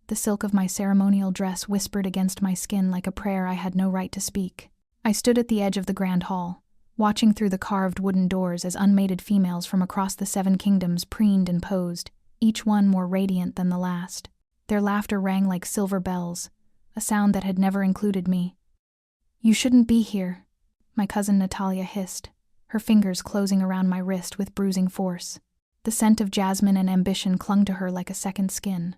The silk of my ceremonial dress whispered against my skin like a prayer I had no right to speak. I stood at the edge of the grand hall, watching through the carved wooden doors as unmated females from across the 7 kingdoms preened and posed, each one more radiant than the last. Their laughter rang like silver bells, a sound that had never included me. "You shouldn't be here," my cousin Natalia hissed, her fingers closing around my wrist with bruising force. The scent of jasmine and ambition clung to her like a second skin.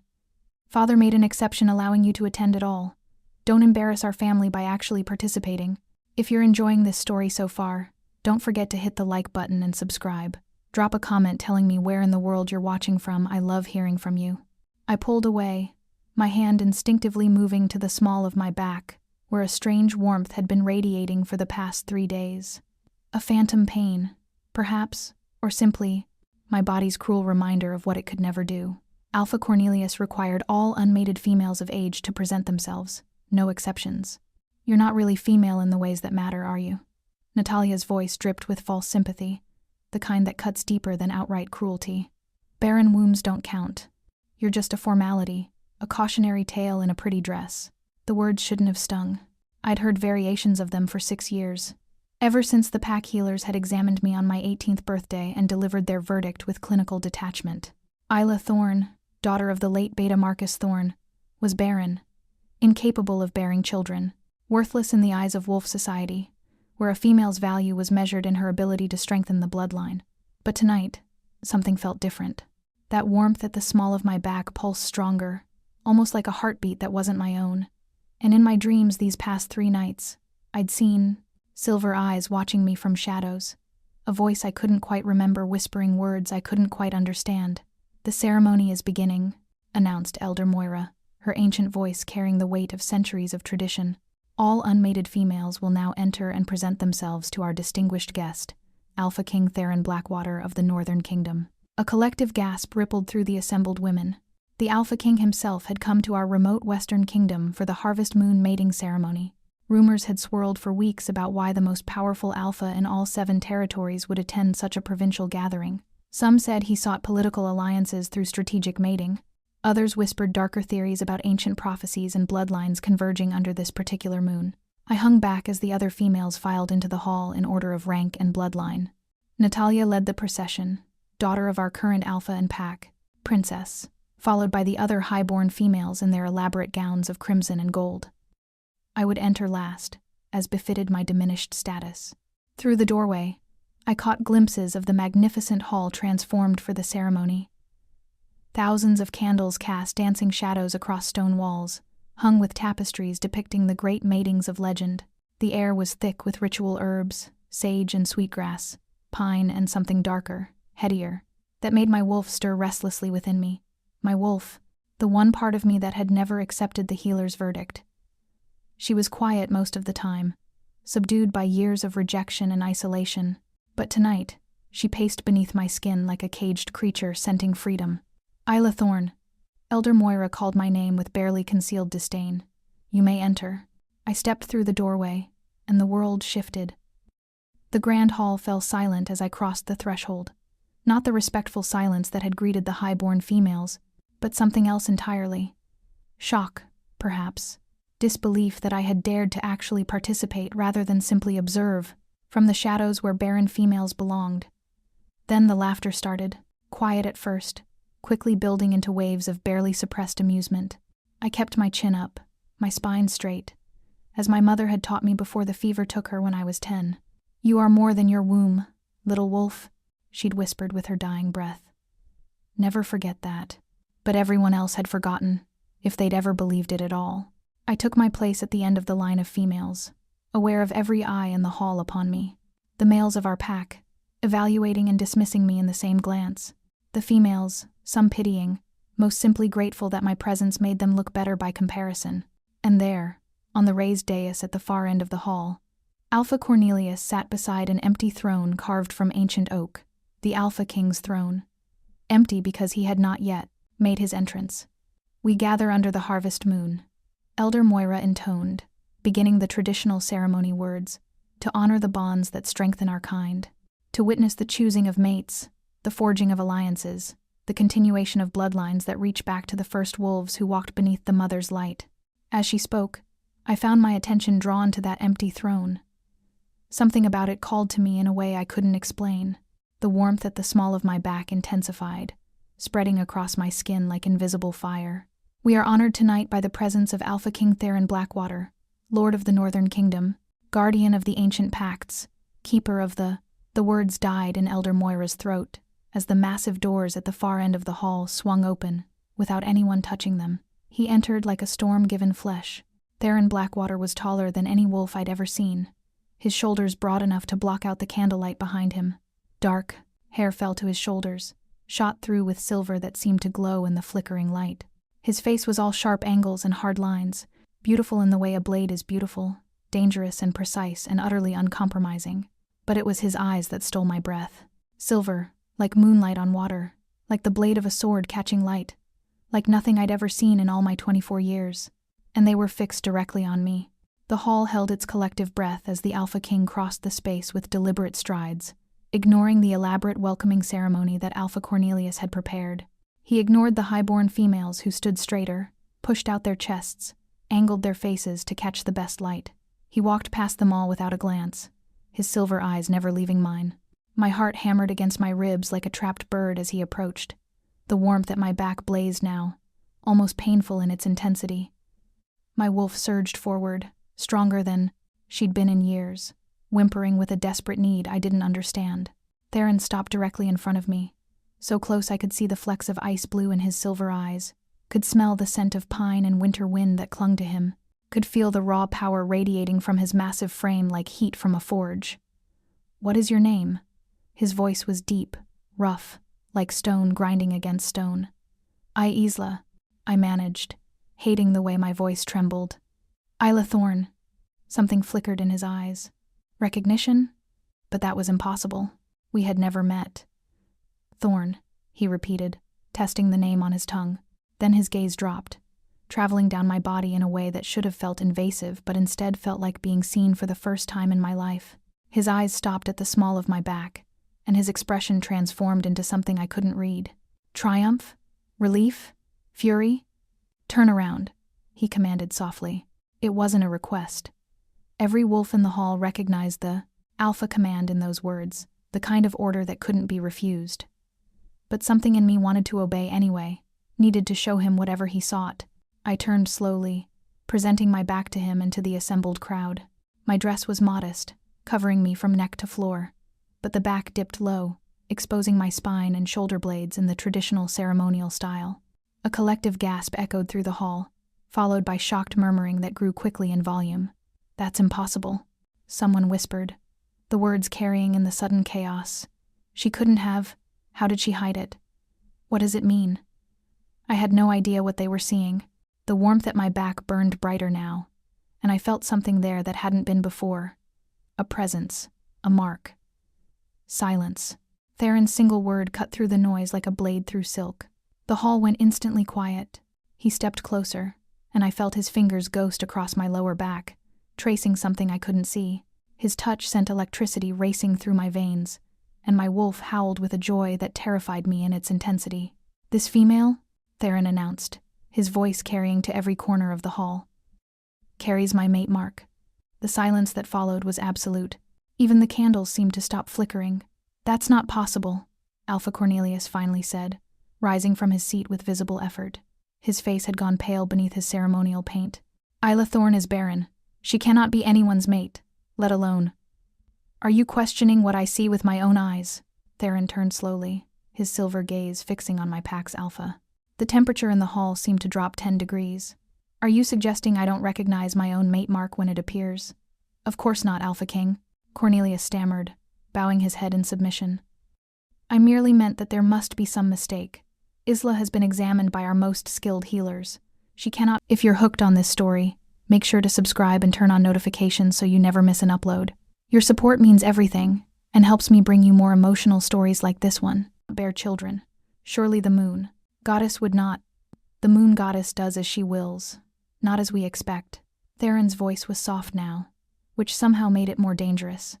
"Father made an exception allowing you to attend at all. Don't embarrass our family by actually participating. If you're enjoying this story so far, don't forget to hit the like button and subscribe. Drop a comment telling me where in the world you're watching from. I love hearing from you." I pulled away, my hand instinctively moving to the small of my back, where a strange warmth had been radiating for the past 3 days. A phantom pain, perhaps, or simply my body's cruel reminder of what it could never do. Alpha Cornelius required all unmated females of age to present themselves, no exceptions. "You're not really female in the ways that matter, are you?" Natalia's voice dripped with false sympathy, the kind that cuts deeper than outright cruelty. "Barren wombs don't count. You're just a formality, a cautionary tale in a pretty dress." The words shouldn't have stung. I'd heard variations of them for 6 years, ever since the pack healers had examined me on my 18th birthday and delivered their verdict with clinical detachment. Isla Thorne, daughter of the late Beta Marcus Thorne, was barren, incapable of bearing children, worthless in the eyes of wolf society, where a female's value was measured in her ability to strengthen the bloodline. But tonight, something felt different. That warmth at the small of my back pulsed stronger, almost like a heartbeat that wasn't my own. And in my dreams these past 3 nights, I'd seen silver eyes watching me from shadows, a voice I couldn't quite remember whispering words I couldn't quite understand. "The ceremony is beginning," announced Elder Moira, her ancient voice carrying the weight of centuries of tradition. "All unmated females will now enter and present themselves to our distinguished guest, Alpha King Theron Blackwater of the Northern Kingdom." A collective gasp rippled through the assembled women. The Alpha King himself had come to our remote Western Kingdom for the Harvest Moon mating ceremony. Rumors had swirled for weeks about why the most powerful Alpha in all 7 territories would attend such a provincial gathering. Some said he sought political alliances through strategic mating. Others whispered darker theories about ancient prophecies and bloodlines converging under this particular moon. I hung back as the other females filed into the hall in order of rank and bloodline. Natalia led the procession, daughter of our current Alpha and pack, Princess, followed by the other high-born females in their elaborate gowns of crimson and gold. I would enter last, as befitted my diminished status. Through the doorway, I caught glimpses of the magnificent hall transformed for the ceremony. Thousands of candles cast dancing shadows across stone walls, hung with tapestries depicting the great matings of legend. The air was thick with ritual herbs, sage and sweetgrass, pine and something darker, headier, that made my wolf stir restlessly within me. My wolf, the one part of me that had never accepted the healer's verdict. She was quiet most of the time, subdued by years of rejection and isolation, but tonight, she paced beneath my skin like a caged creature scenting freedom. "Isla Thorne," Elder Moira called my name with barely concealed disdain. "You may enter." I stepped through the doorway, and the world shifted. The grand hall fell silent as I crossed the threshold. Not the respectful silence that had greeted the high-born females, but something else entirely. Shock, perhaps. Disbelief that I had dared to actually participate rather than simply observe, from the shadows where barren females belonged. Then the laughter started, quiet at first, quickly building into waves of barely suppressed amusement. I kept my chin up, my spine straight, as my mother had taught me before the fever took her when I was 10. "You are more than your womb, little wolf," she'd whispered with her dying breath. Never forget that. But everyone else had forgotten, if they'd ever believed it at all. I took my place at the end of the line of females, aware of every eye in the hall upon me. The males of our pack, evaluating and dismissing me in the same glance. The females, some pitying, most simply grateful that my presence made them look better by comparison. And there, on the raised dais at the far end of the hall, Alpha Cornelius sat beside an empty throne carved from ancient oak, the Alpha King's throne. Empty because he had not yet made his entrance. "We gather under the harvest moon," Elder Moira intoned, beginning the traditional ceremony words, "to honor the bonds that strengthen our kind, to witness the choosing of mates, the forging of alliances, the continuation of bloodlines that reach back to the first wolves who walked beneath the mother's light. As she spoke, I found my attention drawn to that empty throne. Something about it called to me in a way I couldn't explain. The warmth at the small of my back intensified, spreading across my skin like invisible fire. We are honored tonight by the presence of Alpha King Theron Blackwater, Lord of the Northern Kingdom, guardian of the ancient pacts, keeper of the words died in Elder Moira's throat, as the massive doors at the far end of the hall swung open, without anyone touching them. He entered like a storm-given flesh. Theron Blackwater was taller than any wolf I'd ever seen, his shoulders broad enough to block out the candlelight behind him. Dark hair fell to his shoulders, shot through with silver that seemed to glow in the flickering light. His face was all sharp angles and hard lines, beautiful in the way a blade is beautiful, dangerous and precise and utterly uncompromising. But it was his eyes that stole my breath. Silver, like moonlight on water, like the blade of a sword catching light, like nothing I'd ever seen in all my 24 years. And they were fixed directly on me. The hall held its collective breath as the Alpha King crossed the space with deliberate strides, ignoring the elaborate welcoming ceremony that Alpha Cornelius had prepared. He ignored the high-born females who stood straighter, pushed out their chests, angled their faces to catch the best light. He walked past them all without a glance, his silver eyes never leaving mine. My heart hammered against my ribs like a trapped bird as he approached. The warmth at my back blazed now, almost painful in its intensity. My wolf surged forward, stronger than she'd been in years, whimpering with a desperate need I didn't understand. Theron stopped directly in front of me, so close I could see the flecks of ice blue in his silver eyes, could smell the scent of pine and winter wind that clung to him, could feel the raw power radiating from his massive frame like heat from a forge. "What is your name?" His voice was deep, rough, like stone grinding against stone. "Isla," I managed, hating the way my voice trembled. "Isla Thorne." Something flickered in his eyes. Recognition? But that was impossible. We had never met. "Thorne," he repeated, testing the name on his tongue. Then his gaze dropped, traveling down my body in a way that should have felt invasive but instead felt like being seen for the first time in my life. His eyes stopped at the small of my back, and his expression transformed into something I couldn't read. Triumph? Relief? Fury? "Turn around," he commanded softly. It wasn't a request. Every wolf in the hall recognized the alpha command in those words, the kind of order that couldn't be refused. But something in me wanted to obey anyway, needed to show him whatever he sought. I turned slowly, presenting my back to him and to the assembled crowd. My dress was modest, covering me from neck to floor, but the back dipped low, exposing my spine and shoulder blades in the traditional ceremonial style. A collective gasp echoed through the hall, followed by shocked murmuring that grew quickly in volume. "That's impossible," someone whispered, the words carrying in the sudden chaos. "She couldn't have. How did she hide it? What does it mean?" I had no idea what they were seeing. The warmth at my back burned brighter now, and I felt something there that hadn't been before. A presence, a mark. Silence. Theron's single word cut through the noise like a blade through silk. The hall went instantly quiet. He stepped closer, and I felt his fingers ghost across my lower back, tracing something I couldn't see. His touch sent electricity racing through my veins, and my wolf howled with a joy that terrified me in its intensity. "This female," Theron announced, his voice carrying to every corner of the hall, "carries my mate mark." The silence that followed was absolute. Even the candles seemed to stop flickering. "That's not possible," Alpha Cornelius finally said, rising from his seat with visible effort. His face had gone pale beneath his ceremonial paint. "Isla Thorne is barren. She cannot be anyone's mate, let alone—" "Are you questioning what I see with my own eyes?" Theron turned slowly, his silver gaze fixing on my pack's alpha. The temperature in the hall seemed to drop 10 degrees. "Are you suggesting I don't recognize my own mate mark when it appears?" "Of course not, Alpha King," Cornelius stammered, bowing his head in submission. "I merely meant that there must be some mistake. Isla has been examined by our most skilled healers. She cannot—" If you're hooked on this story, make sure to subscribe and turn on notifications so you never miss an upload. Your support means everything, and helps me bring you more emotional stories like this one. Bear children. Surely the moon goddess would not. The moon goddess does as she wills, not as we expect. Theron's voice was soft now, which somehow made it more dangerous.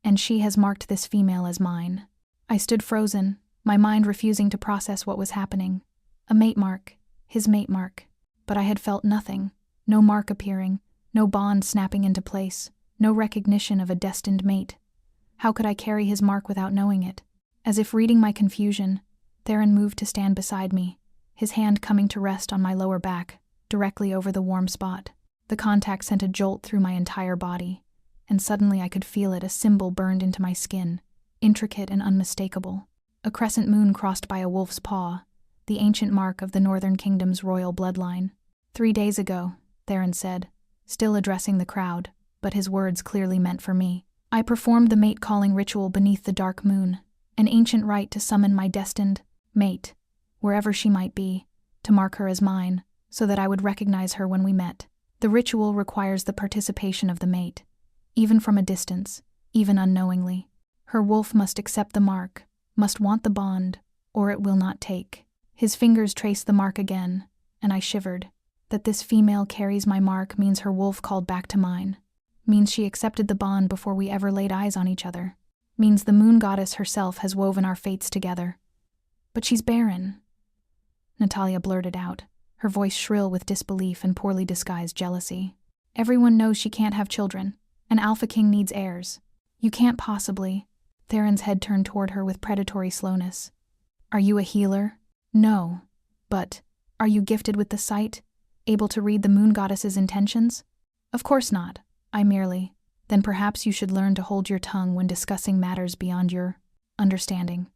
And she has marked this female as mine. I stood frozen, my mind refusing to process what was happening. A mate mark, his mate mark. But I had felt nothing, no mark appearing, no bond snapping into place, no recognition of a destined mate. How could I carry his mark without knowing it? As if reading my confusion, Theron moved to stand beside me, his hand coming to rest on my lower back, directly over the warm spot. The contact sent a jolt through my entire body, and suddenly I could feel it, a symbol burned into my skin, intricate and unmistakable. A crescent moon crossed by a wolf's paw, the ancient mark of the Northern Kingdom's royal bloodline. 3 days ago, Theron said, still addressing the crowd, but his words clearly meant for me. I performed the mate-calling ritual beneath the dark moon, an ancient rite to summon my destined mate, wherever she might be, to mark her as mine, so that I would recognize her when we met. The ritual requires the participation of the mate, even from a distance, even unknowingly. Her wolf must accept the mark, must want the bond, or it will not take. His fingers traced the mark again, and I shivered. That this female carries my mark means her wolf called back to mine, means she accepted the bond before we ever laid eyes on each other, means the moon goddess herself has woven our fates together. But she's barren, Natalia blurted out, her voice shrill with disbelief and poorly disguised jealousy. Everyone knows she can't have children. An alpha king needs heirs. You can't possibly. Theron's head turned toward her with predatory slowness. Are you a healer? No. But, are you gifted with the sight? Able to read the moon goddess's intentions? Of course not. I merely. Then perhaps you should learn to hold your tongue when discussing matters beyond your understanding.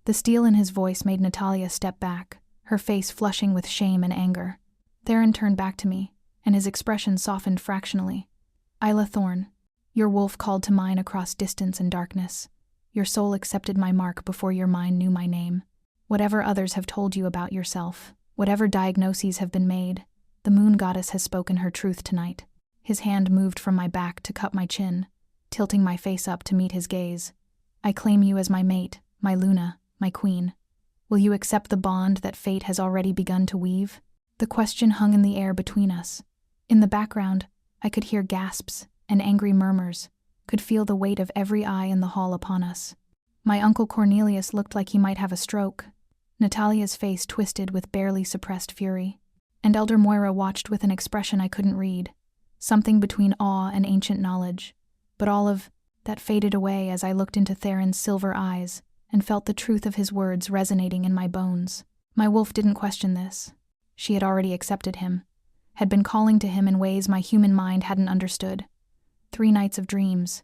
The steel in his voice made Natalia step back, her face flushing with shame and anger. Theron turned back to me, and his expression softened fractionally. Isla Thorne, your wolf called to mine across distance and darkness. Your soul accepted my mark before your mind knew my name. Whatever others have told you about yourself, whatever diagnoses have been made, the moon goddess has spoken her truth tonight. His hand moved from my back to cup my chin, tilting my face up to meet his gaze. I claim you as my mate, my Luna, my queen. Will you accept the bond that fate has already begun to weave? The question hung in the air between us. In the background, I could hear gasps and angry murmurs, could feel the weight of every eye in the hall upon us. My uncle Cornelius looked like he might have a stroke. Natalia's face twisted with barely suppressed fury, and Elder Moira watched with an expression I couldn't read, something between awe and ancient knowledge, but all of that faded away as I looked into Theron's silver eyes and felt the truth of his words resonating in my bones. My wolf didn't question this. She had already accepted him, had been calling to him in ways my human mind hadn't understood. 3 nights of dreams,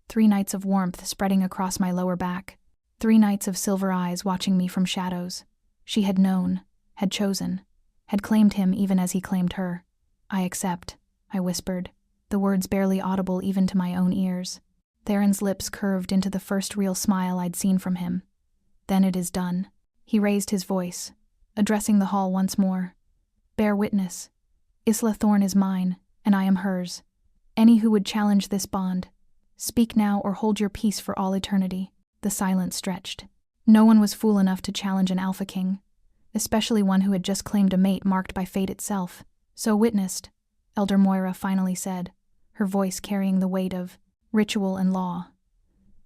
3 nights of warmth spreading across my lower back, 3 nights of silver eyes watching me from shadows. She had known, had chosen, had claimed him even as he claimed her. I accept, I whispered, the words barely audible even to my own ears. Theron's lips curved into the first real smile I'd seen from him. Then it is done. He raised his voice, addressing the hall once more. Bear witness. Isla Thorne is mine, and I am hers. Any who would challenge this bond, speak now or hold your peace for all eternity. The silence stretched. No one was fool enough to challenge an alpha king, especially one who had just claimed a mate marked by fate itself. So witnessed, Elder Moira finally said, her voice carrying the weight of ritual and law.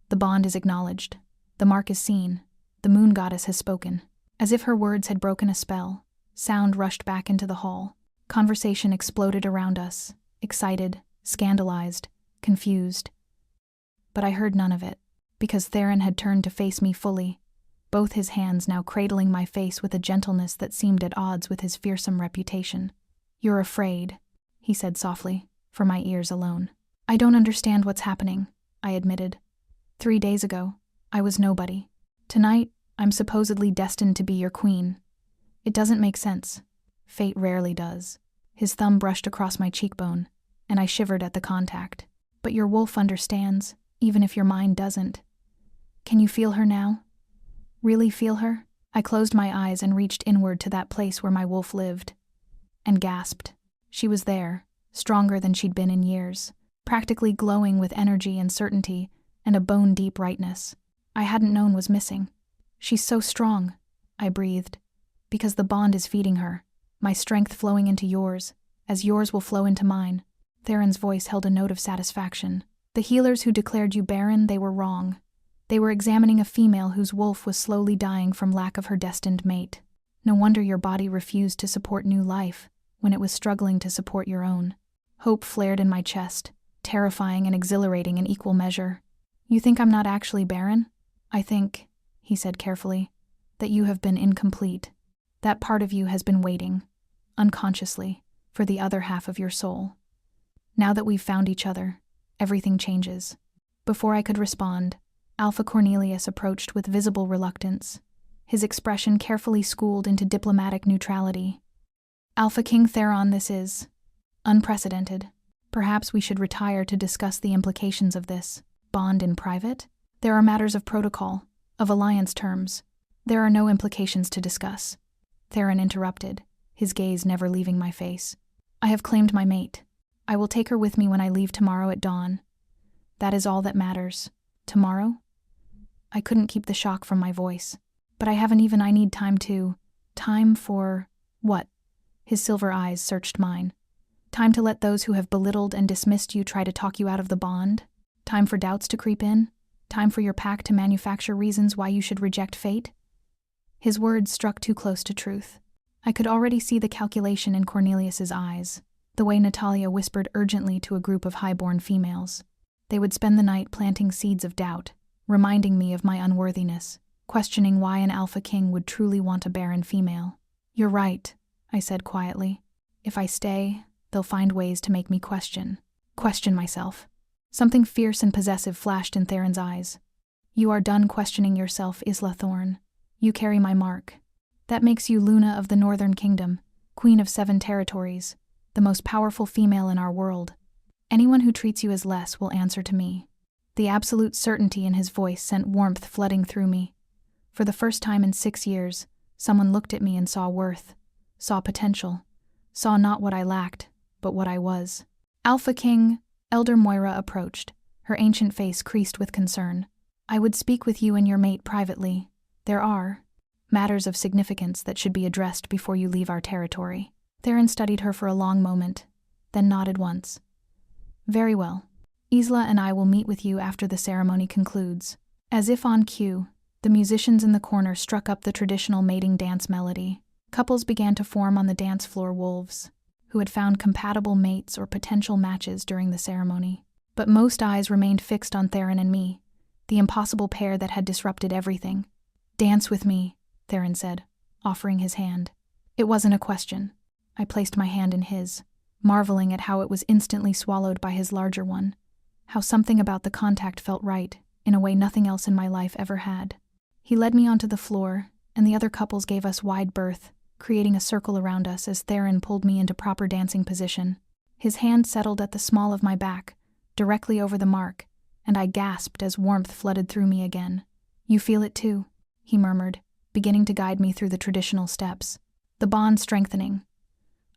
The bond is acknowledged. The mark is seen. The moon goddess has spoken. As if her words had broken a spell, sound rushed back into the hall. Conversation exploded around us, excited, scandalized, confused. But I heard none of it, because Theron had turned to face me fully, both his hands now cradling my face with a gentleness that seemed at odds with his fearsome reputation. You're afraid, he said softly, for my ears alone. I don't understand what's happening, I admitted. 3 days ago, I was nobody. Tonight, I'm supposedly destined to be your queen. It doesn't make sense. Fate rarely does. His thumb brushed across my cheekbone, and I shivered at the contact. But your wolf understands, even if your mind doesn't. Can you feel her now? Really feel her? I closed my eyes and reached inward to that place where my wolf lived, and gasped. She was there, stronger than she'd been in years, practically glowing with energy and certainty and a bone-deep rightness I hadn't known was missing. She's so strong, I breathed, because the bond is feeding her, my strength flowing into yours, as yours will flow into mine. Theron's voice held a note of satisfaction. The healers who declared you barren, they were wrong. They were examining a female whose wolf was slowly dying from lack of her destined mate. No wonder your body refused to support new life when it was struggling to support your own. Hope flared in my chest, terrifying and exhilarating in equal measure. You think I'm not actually barren? I think, he said carefully, that you have been incomplete. That part of you has been waiting, unconsciously, for the other half of your soul. Now that we've found each other, everything changes. Before I could respond, Alpha Cornelius approached with visible reluctance, his expression carefully schooled into diplomatic neutrality. Alpha King Theron, this is unprecedented. Perhaps we should retire to discuss the implications of this bond in private? There are matters of protocol, of alliance terms. There are no implications to discuss. Theron interrupted, his gaze never leaving my face. I have claimed my mate. I will take her with me when I leave tomorrow at dawn. That is all that matters. Tomorrow? I couldn't keep the shock from my voice. But I need time to... Time for... what? His silver eyes searched mine. Time to let those who have belittled and dismissed you try to talk you out of the bond? Time for doubts to creep in? Time for your pack to manufacture reasons why you should reject fate? His words struck too close to truth. I could already see the calculation in Cornelius's eyes, the way Natalia whispered urgently to a group of high-born females. They would spend the night planting seeds of doubt, reminding me of my unworthiness, questioning why an alpha king would truly want a barren female. You're right, I said quietly. If I stay, they'll find ways to make me question myself. Something fierce and possessive flashed in Theron's eyes. You are done questioning yourself, Isla Thorn. You carry my mark. That makes you Luna of the Northern Kingdom, Queen of 7 territories, the most powerful female in our world. Anyone who treats you as less will answer to me. The absolute certainty in his voice sent warmth flooding through me. For the first time in 6 years, someone looked at me and saw worth, saw potential, saw not what I lacked, but what I was. Alpha King, Elder Moira approached, her ancient face creased with concern. I would speak with you and your mate privately. There are matters of significance that should be addressed before you leave our territory. Theron studied her for a long moment, then nodded once. Very well. Isla and I will meet with you after the ceremony concludes. As if on cue, the musicians in the corner struck up the traditional mating dance melody. Couples began to form on the dance floor wolves, who had found compatible mates or potential matches during the ceremony. But most eyes remained fixed on Theron and me, the impossible pair that had disrupted everything. Dance with me, Theron said, offering his hand. It wasn't a question. I placed my hand in his, marveling at how it was instantly swallowed by his larger one, how something about the contact felt right, in a way nothing else in my life ever had. He led me onto the floor, and the other couples gave us wide berth, creating a circle around us as Theron pulled me into proper dancing position. His hand settled at the small of my back, directly over the mark, and I gasped as warmth flooded through me again. You feel it too, he murmured, beginning to guide me through the traditional steps. The bond strengthening.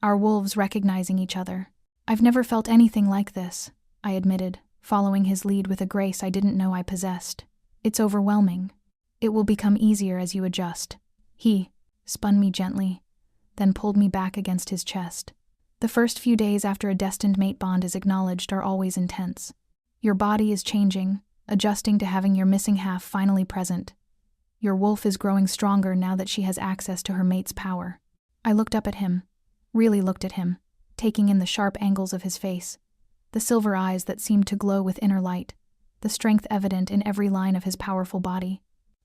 Our wolves recognizing each other. I've never felt anything like this, I admitted, following his lead with a grace I didn't know I possessed. It's overwhelming. It will become easier as you adjust. He spun me gently, then pulled me back against his chest. The first few days after a destined mate bond is acknowledged are always intense. Your body is changing, adjusting to having your missing half finally present. Your wolf is growing stronger now that she has access to her mate's power. I looked up at him, really looked at him, taking in the sharp angles of his face, the silver eyes that seemed to glow with inner light, the strength evident in every line of his powerful body.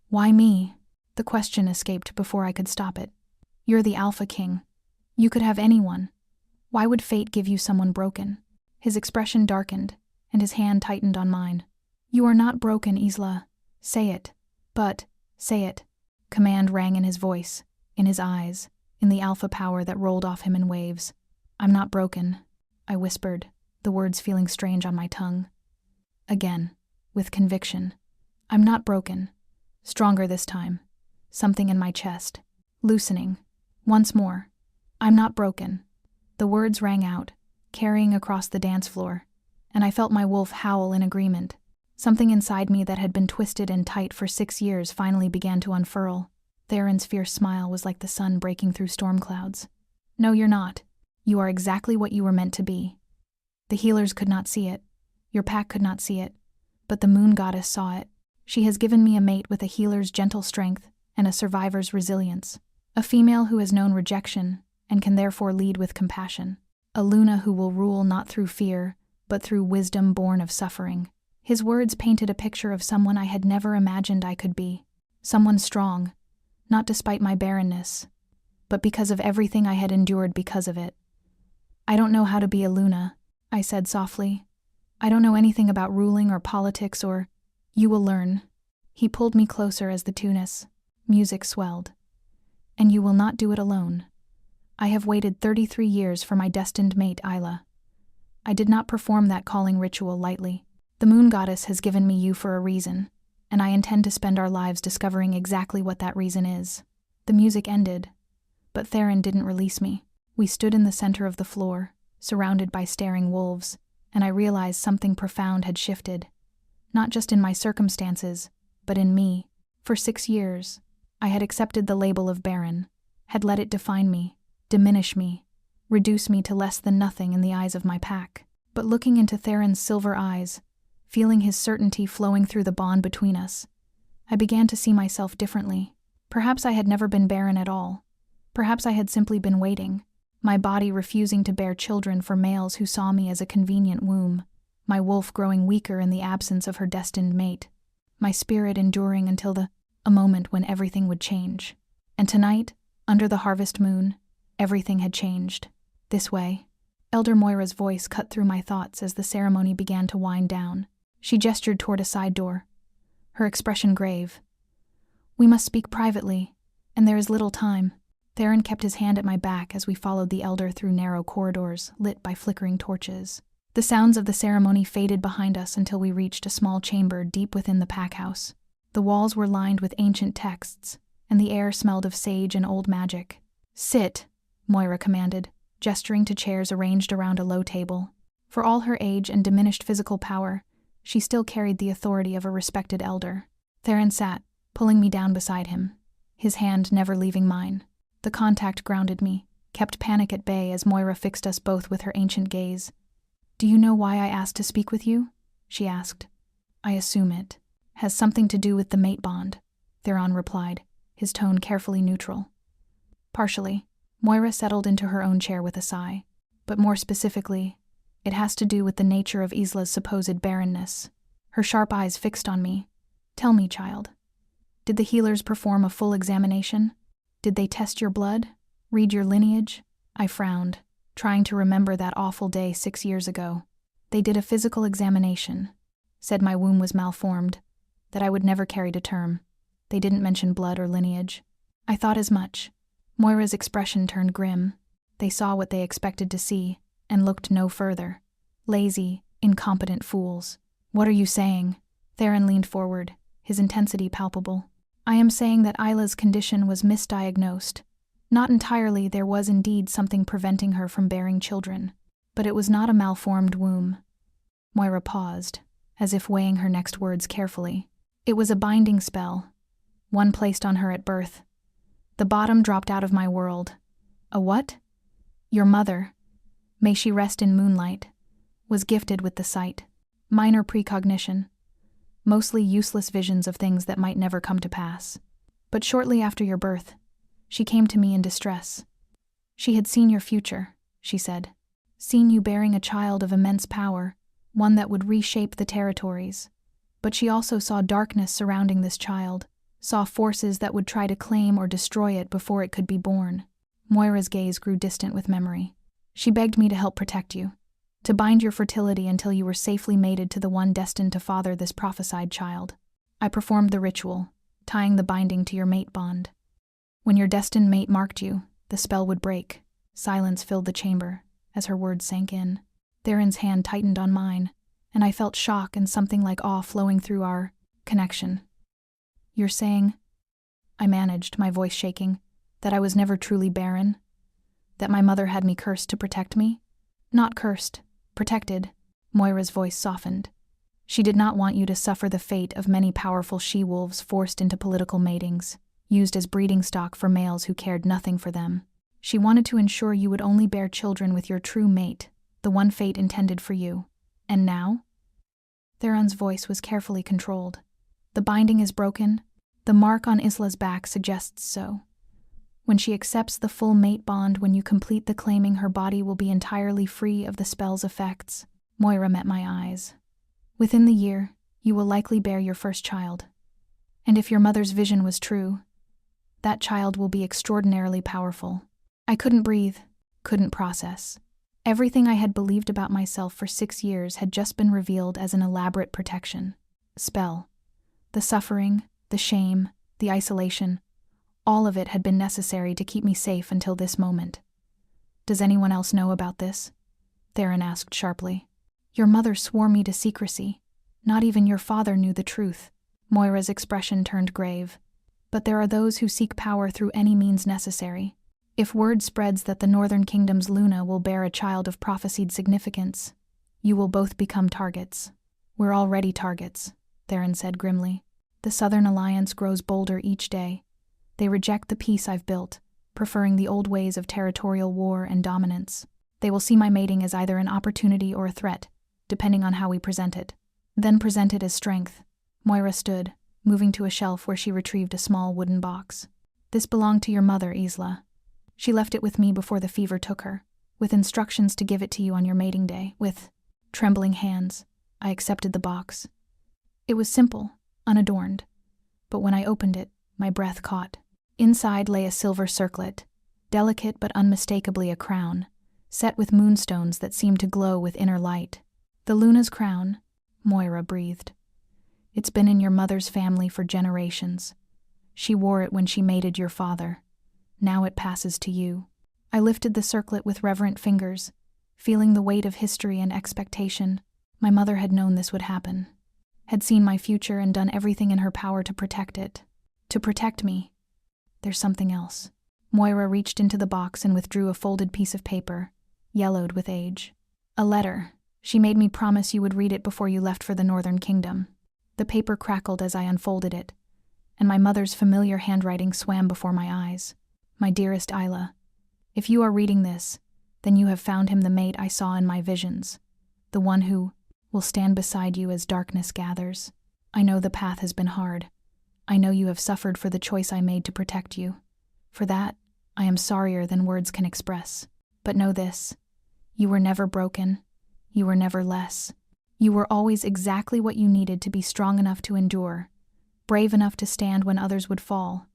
Why me? The question escaped before I could stop it. You're the Alpha King. You could have anyone. Why would fate give you someone broken? His expression darkened, and his hand tightened on mine. You are not broken, Isla. Say it. But, say it. Command rang in his voice, in his eyes, in the alpha power that rolled off him in waves. I'm not broken, I whispered, the words feeling strange on my tongue. Again, with conviction. I'm not broken. Stronger this time. Something in my chest. Loosening. Once more. I'm not broken. The words rang out, carrying across the dance floor, and I felt my wolf howl in agreement. Something inside me that had been twisted and tight for 6 years finally began to unfurl. Theron's fierce smile was like the sun breaking through storm clouds. No, you're not. You are exactly what you were meant to be. The healers could not see it. Your pack could not see it. But the moon goddess saw it. She has given me a mate with a healer's gentle strength and a survivor's resilience, a female who has known rejection and can therefore lead with compassion, a Luna who will rule not through fear, but through wisdom born of suffering. His words painted a picture of someone I had never imagined I could be, someone strong, not despite my barrenness, but because of everything I had endured because of it. I don't know how to be a Luna, I said softly. I don't know anything about ruling or politics or... You will learn. He pulled me closer as the tunis. Music swelled. And you will not do it alone. I have waited 33 years for my destined mate, Isla. I did not perform that calling ritual lightly. The moon goddess has given me you for a reason, and I intend to spend our lives discovering exactly what that reason is. The music ended, but Theron didn't release me. We stood in the center of the floor, surrounded by staring wolves, and I realized something profound had shifted. Not just in my circumstances, but in me. For 6 years, I had accepted the label of Barren, had let it define me, diminish me, reduce me to less than nothing in the eyes of my pack. But looking into Theron's silver eyes, feeling his certainty flowing through the bond between us, I began to see myself differently. Perhaps I had never been barren at all. Perhaps I had simply been waiting, my body refusing to bear children for males who saw me as a convenient womb, my wolf growing weaker in the absence of her destined mate, my spirit enduring until a moment when everything would change. And tonight, under the harvest moon, everything had changed. This way. Elder Moira's voice cut through my thoughts as the ceremony began to wind down. She gestured toward a side door, her expression grave. We must speak privately, and there is little time. Theron kept his hand at my back as we followed the elder through narrow corridors lit by flickering torches. The sounds of the ceremony faded behind us until we reached a small chamber deep within the pack house. The walls were lined with ancient texts, and the air smelled of sage and old magic. Sit, Moira commanded, gesturing to chairs arranged around a low table. For all her age and diminished physical power, she still carried the authority of a respected elder. Theron sat, pulling me down beside him, his hand never leaving mine. The contact grounded me, kept panic at bay as Moira fixed us both with her ancient gaze. Do you know why I asked to speak with you? She asked. I assume it has something to do with the mate bond, Theron replied, his tone carefully neutral. Partially. Moira settled into her own chair with a sigh. But more specifically, it has to do with the nature of Isla's supposed barrenness. Her sharp eyes fixed on me. Tell me, child. Did the healers perform a full examination? Did they test your blood? Read your lineage? I frowned, trying to remember that awful day 6 years ago. They did a physical examination, said my womb was malformed, that I would never carry to term. They didn't mention blood or lineage. I thought as much. Moira's expression turned grim. They saw what they expected to see, and looked no further. Lazy, incompetent fools. What are you saying? Theron leaned forward, his intensity palpable. I am saying that Isla's condition was misdiagnosed. Not entirely, there was indeed something preventing her from bearing children, but it was not a malformed womb. Moira paused, as if weighing her next words carefully. It was a binding spell, one placed on her at birth. The bottom dropped out of my world. A what? Your mother, may she rest in moonlight, was gifted with the sight. Minor precognition, mostly useless visions of things that might never come to pass. But shortly after your birth, she came to me in distress. She had seen your future, she said. Seen you bearing a child of immense power, one that would reshape the territories. But she also saw darkness surrounding this child, saw forces that would try to claim or destroy it before it could be born. Moira's gaze grew distant with memory. She begged me to help protect you, to bind your fertility until you were safely mated to the one destined to father this prophesied child. I performed the ritual, tying the binding to your mate bond. When your destined mate marked you, the spell would break. Silence filled the chamber as her words sank in. Theron's hand tightened on mine, and I felt shock and something like awe flowing through our connection. You're saying, I managed, my voice shaking, that I was never truly barren? That my mother had me cursed to protect me? Not cursed, protected. Moira's voice softened. She did not want you to suffer the fate of many powerful she-wolves forced into political matings, used as breeding stock for males who cared nothing for them. She wanted to ensure you would only bear children with your true mate, the one fate intended for you. And now? Theron's voice was carefully controlled. The binding is broken. The mark on Isla's back suggests so. When she accepts the full mate bond, when you complete the claiming, her body will be entirely free of the spell's effects. Moira met my eyes. Within the year, you will likely bear your first child. And if your mother's vision was true, that child will be extraordinarily powerful. I couldn't breathe, couldn't process. Everything I had believed about myself for 6 years had just been revealed as an elaborate protection. Spell. The suffering, the shame, the isolation, all of it had been necessary to keep me safe until this moment. Does anyone else know about this? Theron asked sharply. Your mother swore me to secrecy. Not even your father knew the truth. Moira's expression turned grave. But there are those who seek power through any means necessary. If word spreads that the Northern Kingdom's Luna will bear a child of prophesied significance, you will both become targets. We're already targets, Theron said grimly. The Southern Alliance grows bolder each day. They reject the peace I've built, preferring the old ways of territorial war and dominance. They will see my mating as either an opportunity or a threat, depending on how we present it. Then present it as strength. Moira stood, moving to a shelf where she retrieved a small wooden box. This belonged to your mother, Isla. She left it with me before the fever took her, with instructions to give it to you on your mating day. With trembling hands, I accepted the box. It was simple, unadorned, but when I opened it, my breath caught. Inside lay a silver circlet, delicate but unmistakably a crown, set with moonstones that seemed to glow with inner light. The Luna's crown, Moira breathed. It's been in your mother's family for generations. She wore it when she mated your father. Now it passes to you. I lifted the circlet with reverent fingers, feeling the weight of history and expectation. My mother had known this would happen, had seen my future and done everything in her power to protect it. To protect me. There's something else. Moira reached into the box and withdrew a folded piece of paper, yellowed with age. A letter. She made me promise you would read it before you left for the Northern Kingdom. The paper crackled as I unfolded it, and my mother's familiar handwriting swam before my eyes. My dearest Isla, if you are reading this, then you have found him, the mate I saw in my visions, the one who will stand beside you as darkness gathers. I know the path has been hard. I know you have suffered for the choice I made to protect you. For that, I am sorrier than words can express. But know this, you were never broken. You were never less. You were always exactly what you needed to be strong enough to endure, brave enough to stand when others would fall,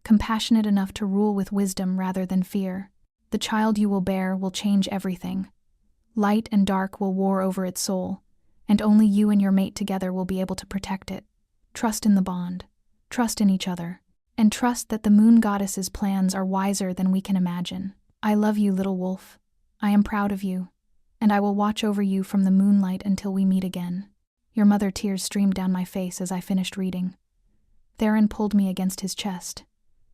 compassionate enough to rule with wisdom rather than fear. The child you will bear will change everything. Light and dark will war over its soul, and only you and your mate together will be able to protect it. Trust in the bond. Trust in each other, and trust that the moon goddess's plans are wiser than we can imagine. I love you, little wolf. I am proud of you, and I will watch over you from the moonlight until we meet again. Your mother. Tears streamed down my face as I finished reading. Theron pulled me against his chest,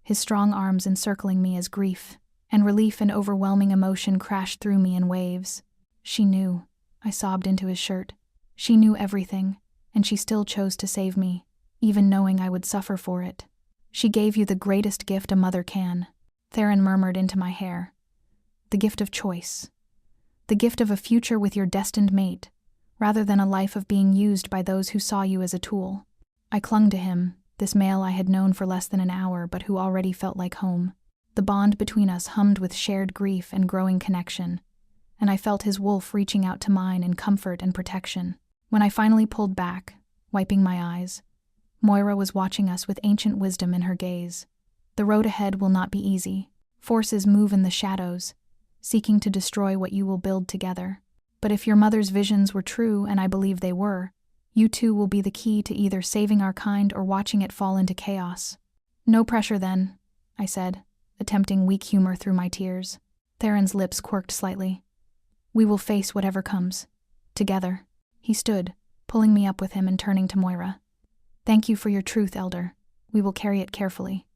his strong arms encircling me as grief and relief and overwhelming emotion crashed through me in waves. She knew. I sobbed into his shirt. She knew everything, and she still chose to save me, even knowing I would suffer for it. She gave you the greatest gift a mother can, Theron murmured into my hair. The gift of choice. The gift of a future with your destined mate, rather than a life of being used by those who saw you as a tool. I clung to him, this male I had known for less than an hour but who already felt like home. The bond between us hummed with shared grief and growing connection, and I felt his wolf reaching out to mine in comfort and protection. When I finally pulled back, wiping my eyes, Moira was watching us with ancient wisdom in her gaze. The road ahead will not be easy. Forces move in the shadows, seeking to destroy what you will build together. But if your mother's visions were true, and I believe they were, you two will be the key to either saving our kind or watching it fall into chaos. No pressure then, I said, attempting weak humor through my tears. Theron's lips quirked slightly. We will face whatever comes. Together. He stood, pulling me up with him and turning to Moira. Thank you for your truth, Elder. We will carry it carefully.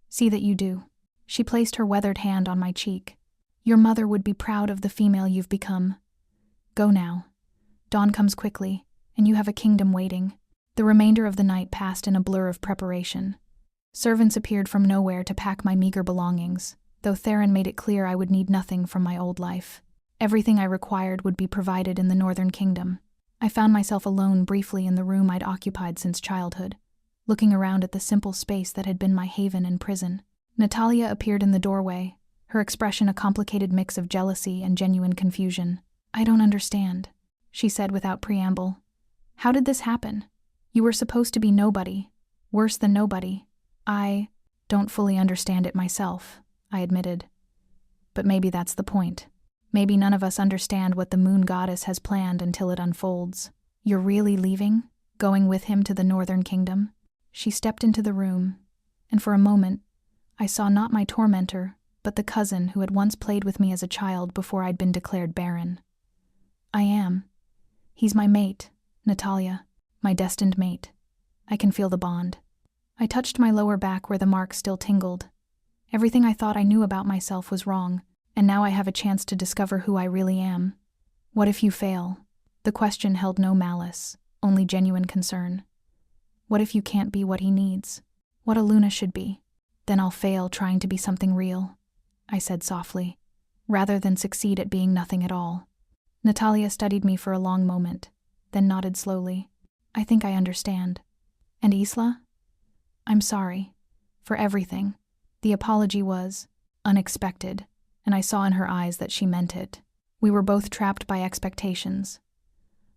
See that you do. She placed her weathered hand on my cheek. Your mother would be proud of the female you've become. Go now. Dawn comes quickly, and you have a kingdom waiting. The remainder of the night passed in a blur of preparation. Servants appeared from nowhere to pack my meager belongings, though Theron made it clear I would need nothing from my old life. Everything I required would be provided in the Northern Kingdom. I found myself alone briefly in the room I'd occupied since childhood. looking around at the simple space that had been my haven and prison. Natalia appeared in the doorway, her expression a complicated mix of jealousy and genuine confusion. "I don't understand," she said without preamble. "How did this happen? You were supposed to be nobody. Worse than nobody." "I don't fully understand it myself," I admitted. "But maybe that's the point. Maybe none of us understand what the moon goddess has planned until it unfolds." "You're really leaving? Going with him to the Northern Kingdom?" She stepped into the room, and for a moment, I saw not my tormentor, but the cousin who had once played with me as a child before I'd been declared Barren. "I am. He's my mate, Natalia, my destined mate. I can feel the bond." I touched my lower back where the mark still tingled. Everything I thought I knew about myself was wrong, and now I have a chance to discover who I really am. "What if you fail?" The question held no malice, only genuine concern. "What if you can't be what he needs? What a Luna should be?" "Then I'll fail trying to be something real," I said softly, "rather than succeed at being nothing at all." Natalia studied me for a long moment, then nodded slowly. "I think I understand. And Isla? I'm sorry. For everything." The apology was unexpected, and I saw in her eyes that she meant it. We were both trapped by expectations.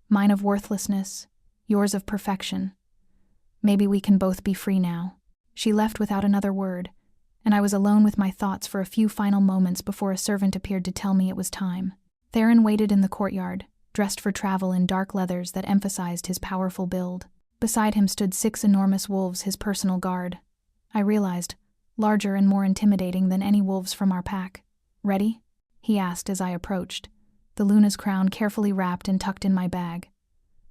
Mine of worthlessness, yours of perfection. Maybe we can both be free now. She left without another word, and I was alone with my thoughts for a few final moments before a servant appeared to tell me it was time. Theron waited in the courtyard, dressed for travel in dark leathers that emphasized his powerful build. Beside him stood 6 enormous wolves, his personal guard. I realized, larger and more intimidating than any wolves from our pack. "Ready?" he asked as I approached, the Luna's crown carefully wrapped and tucked in my bag.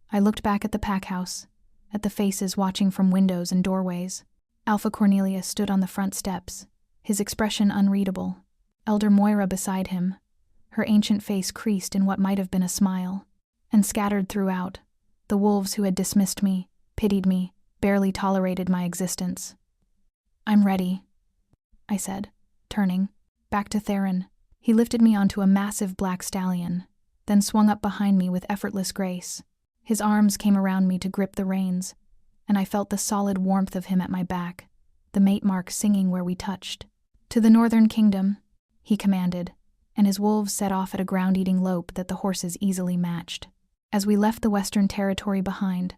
I looked back at the pack house, at the faces watching from windows and doorways. Alpha Cornelius stood on the front steps, his expression unreadable. Elder Moira beside him, her ancient face creased in what might have been a smile. And scattered throughout, the wolves who had dismissed me, pitied me, barely tolerated my existence. "I'm ready," I said, turning. Back to Theron. He lifted me onto a massive black stallion, then swung up behind me with effortless grace. His arms came around me to grip the reins, and I felt the solid warmth of him at my back, the mate mark singing where we touched. "To the Northern Kingdom," he commanded, and his wolves set off at a ground-eating lope that the horses easily matched. As we left the Western Territory behind,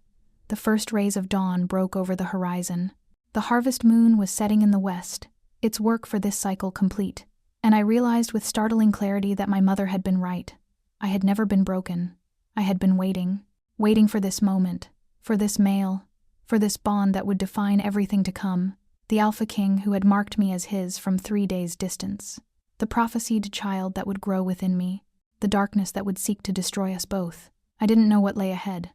the first rays of dawn broke over the horizon. The harvest moon was setting in the west, its work for this cycle complete, and I realized with startling clarity that my mother had been right. I had never been broken. I had been waiting for this moment, for this male, for this bond that would define everything to come, the Alpha King who had marked me as his from 3 days' distance, the prophesied child that would grow within me, the darkness that would seek to destroy us both. I didn't know what lay ahead,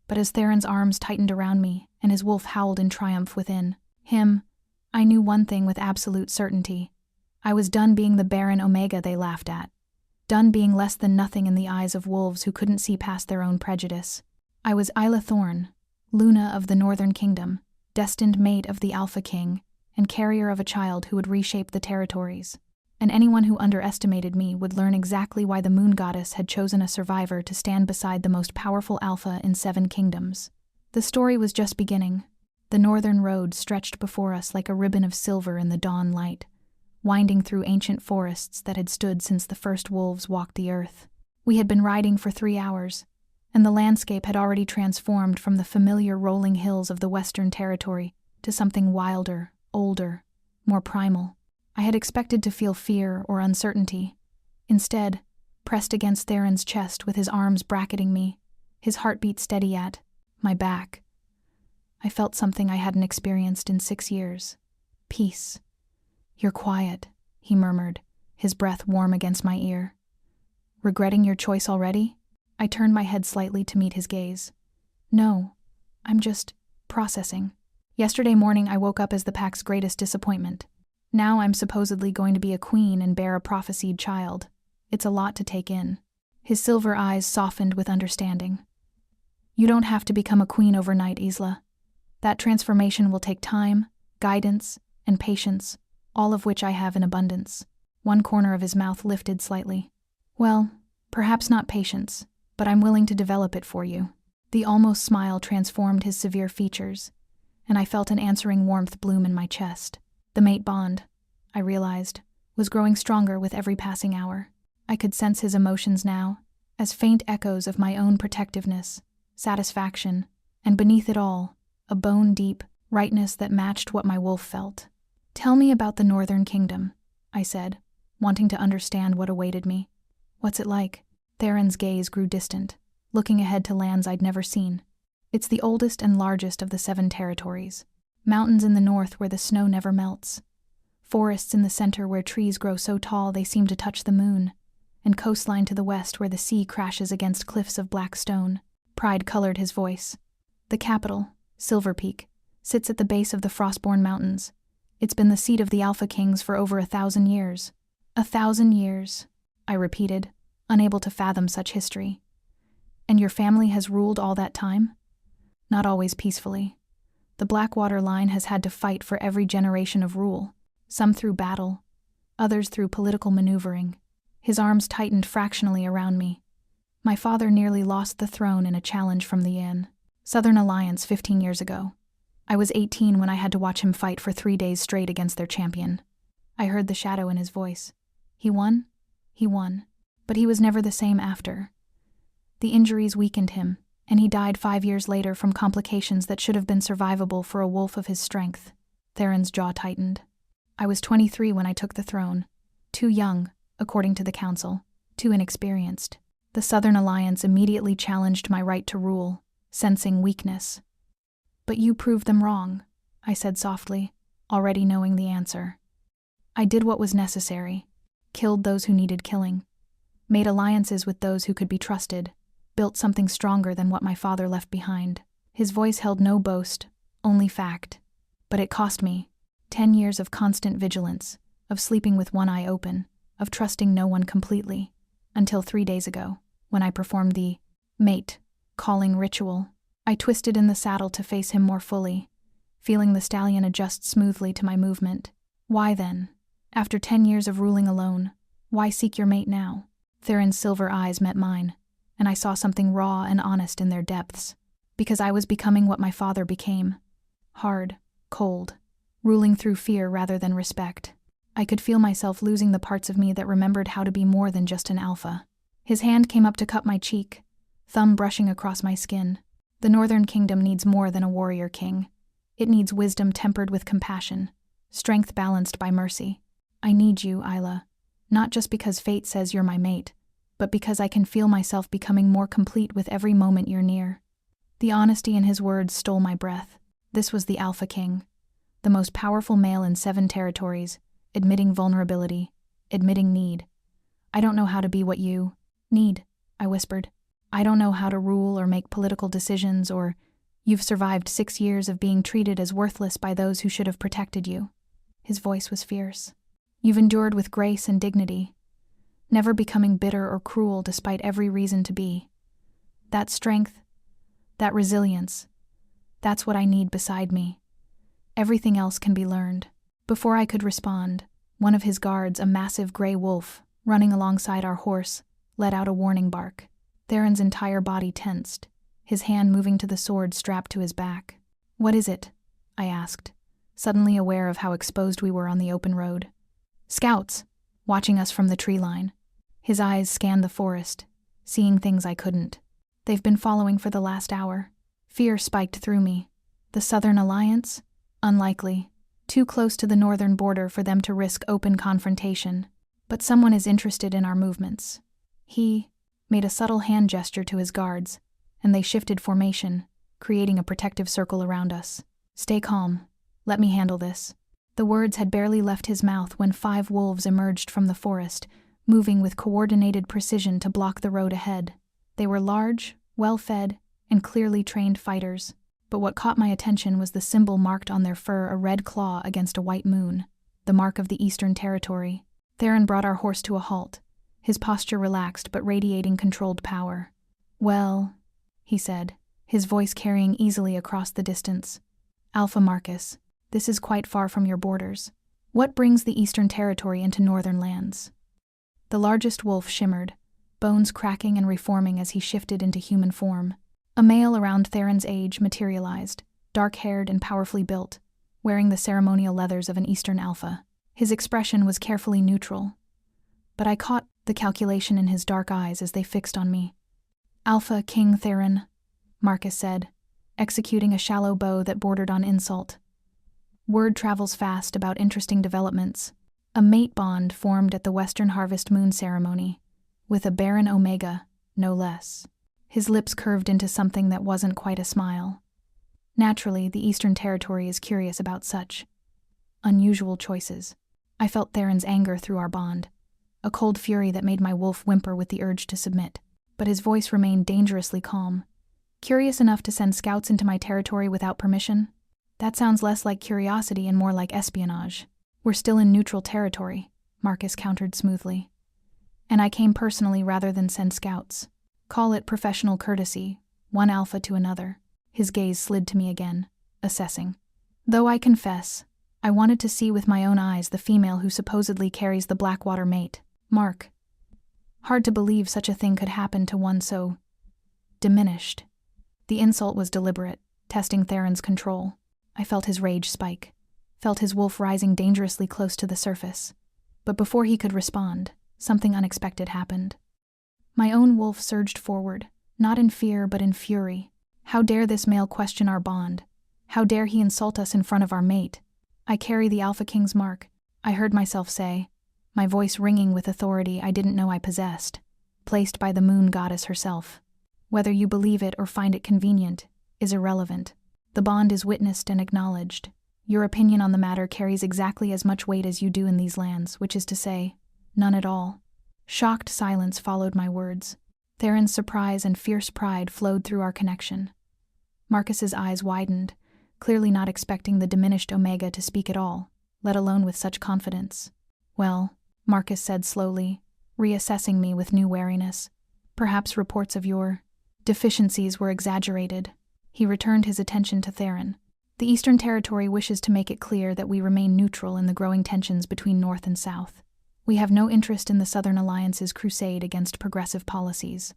but as Theron's arms tightened around me and his wolf howled in triumph within him, I knew one thing with absolute certainty. I was done being the barren Omega they laughed at, done being less than nothing in the eyes of wolves who couldn't see past their own prejudice. I was Isla Thorne, Luna of the Northern Kingdom, destined mate of the Alpha King, and carrier of a child who would reshape the territories. And anyone who underestimated me would learn exactly why the moon goddess had chosen a survivor to stand beside the most powerful alpha in 7 kingdoms. The story was just beginning. The northern road stretched before us like a ribbon of silver in the dawn light, winding through ancient forests that had stood since the first wolves walked the earth. We had been riding for 3 hours, and the landscape had already transformed from the familiar rolling hills of the Western Territory to something wilder, older, more primal. I had expected to feel fear or uncertainty. Instead, pressed against Theron's chest with his arms bracketing me, his heartbeat steady at my back, I felt something I hadn't experienced in 6 years. Peace. "You're quiet," he murmured, his breath warm against my ear. "Regretting your choice already?" I turned my head slightly to meet his gaze. "No, I'm just processing. Yesterday morning I woke up as the pack's greatest disappointment. Now I'm supposedly going to be a queen and bear a prophesied child. It's a lot to take in." His silver eyes softened with understanding. "You don't have to become a queen overnight, Isla. That transformation will take time, guidance, and patience, all of which I have in abundance." One corner of his mouth lifted slightly. "Well, perhaps not patience, but I'm willing to develop it for you." The almost smile transformed his severe features, and I felt an answering warmth bloom in my chest. The mate bond, I realized, was growing stronger with every passing hour. I could sense his emotions now, as faint echoes of my own protectiveness, satisfaction, and beneath it all, a bone-deep rightness that matched what my wolf felt. "Tell me about the Northern Kingdom," I said, wanting to understand what awaited me. "What's it like?" Theron's gaze grew distant, looking ahead to lands I'd never seen. "It's the oldest and largest of the 7 territories. Mountains in the north where the snow never melts. Forests in the center where trees grow so tall they seem to touch the moon. And coastline to the west where the sea crashes against cliffs of black stone." Pride colored his voice. "The capital, Silver Peak, sits at the base of the Frostborn Mountains. It's been the seat of the Alpha Kings for over 1,000 years. 1,000 years, I repeated, unable to fathom such history. "And your family has ruled all that time?" "Not always peacefully. The Blackwater line has had to fight for every generation of rule, some through battle, others through political maneuvering." His arms tightened fractionally around me. "My father nearly lost the throne in a challenge from the Southern Alliance 15 years ago. I was 18 when I had to watch him fight for 3 days straight against their champion." I heard the shadow in his voice. "He won? He won. But he was never the same after. The injuries weakened him, and he died 5 years later from complications that should have been survivable for a wolf of his strength." Theron's jaw tightened. "I was 23 when I took the throne. Too young, according to the council, too inexperienced. The Southern Alliance immediately challenged my right to rule, sensing weakness." "But you proved them wrong," I said softly, already knowing the answer. "I did what was necessary, killed those who needed killing, made alliances with those who could be trusted, built something stronger than what my father left behind." His voice held no boast, only fact. "But it cost me 10 years of constant vigilance, of sleeping with one eye open, of trusting no one completely, until 3 days ago, when I performed the mate calling ritual. I twisted in the saddle to face him more fully, feeling the stallion adjust smoothly to my movement. Why then, after 10 years of ruling alone, why seek your mate now?" Theron's silver eyes met mine, and I saw something raw and honest in their depths. "Because I was becoming what my father became. Hard, cold, ruling through fear rather than respect. I could feel myself losing the parts of me that remembered how to be more than just an alpha." His hand came up to cup my cheek, thumb brushing across my skin. "The Northern Kingdom needs more than a warrior king. It needs wisdom tempered with compassion, strength balanced by mercy. I need you, Isla, not just because fate says you're my mate, but because I can feel myself becoming more complete with every moment you're near." The honesty in his words stole my breath. This was the Alpha King, the most powerful male in 7 territories, admitting vulnerability, admitting need. "I don't know how to be what you need," I whispered. "I don't know how to rule or make political decisions, or you've survived 6 years of being treated as worthless by those who should have protected you." His voice was fierce. "You've endured with grace and dignity, never becoming bitter or cruel despite every reason to be. That strength, that resilience, that's what I need beside me. Everything else can be learned." Before I could respond, one of his guards, a massive gray wolf, running alongside our horse, let out a warning bark. Theron's entire body tensed, his hand moving to the sword strapped to his back. "What is it?" I asked, suddenly aware of how exposed we were on the open road. "Scouts, watching us from the tree line." His eyes scanned the forest, seeing things I couldn't. "They've been following for the last hour." Fear spiked through me. The Southern Alliance? Unlikely. Too close to the northern border for them to risk open confrontation. But someone is interested in our movements. He made a subtle hand gesture to his guards, and they shifted formation, creating a protective circle around us. "Stay calm. Let me handle this." The words had barely left his mouth when 5 wolves emerged from the forest, moving with coordinated precision to block the road ahead. They were large, well-fed, and clearly trained fighters. But what caught my attention was the symbol marked on their fur, a red claw against a white moon, the mark of the Eastern Territory. Theron brought our horse to a halt, his posture relaxed but radiating controlled power. "Well," he said, his voice carrying easily across the distance. "Alpha Marcus, this is quite far from your borders. What brings the Eastern Territory into northern lands?" The largest wolf shimmered, bones cracking and reforming as he shifted into human form. A male around Theron's age materialized, dark-haired and powerfully built, wearing the ceremonial leathers of an Eastern alpha. His expression was carefully neutral, but I caught the calculation in his dark eyes as they fixed on me. "Alpha King Theron," Marcus said, executing a shallow bow that bordered on insult. "Word travels fast about interesting developments. A mate bond formed at the Western Harvest Moon ceremony, with a Barren Omega, no less." His lips curved into something that wasn't quite a smile. Naturally, the Eastern Territory is curious about such unusual choices. I felt Theron's anger through our bond, a cold fury that made my wolf whimper with the urge to submit. But his voice remained dangerously calm. "Curious enough to send scouts into my territory without permission? That sounds less like curiosity and more like espionage." "We're still in neutral territory," Marcus countered smoothly. "And I came personally rather than send scouts. Call it professional courtesy, one alpha to another." His gaze slid to me again, assessing. "Though I confess, I wanted to see with my own eyes the female who supposedly carries the Blackwater mate, Mark. Hard to believe such a thing could happen to one so diminished." The insult was deliberate, testing Theron's control. I felt his rage spike, felt his wolf rising dangerously close to the surface. But before he could respond, something unexpected happened. My own wolf surged forward, not in fear but in fury. How dare this male question our bond? How dare he insult us in front of our mate? "I carry the Alpha King's mark," I heard myself say, my voice ringing with authority I didn't know I possessed, placed by the moon goddess herself. Whether you believe it or find it convenient is irrelevant. The bond is witnessed and acknowledged. Your opinion on the matter carries exactly as much weight as you do in these lands, which is to say, none at all. Shocked silence followed my words. Theron's surprise and fierce pride flowed through our connection. Marcus's eyes widened, clearly not expecting the diminished Omega to speak at all, let alone with such confidence. "Well," Marcus said slowly, reassessing me with new wariness, "perhaps reports of your deficiencies were exaggerated." He returned his attention to Theron. "The Eastern Territory wishes to make it clear that we remain neutral in the growing tensions between North and South. We have no interest in the Southern Alliance's crusade against progressive policies."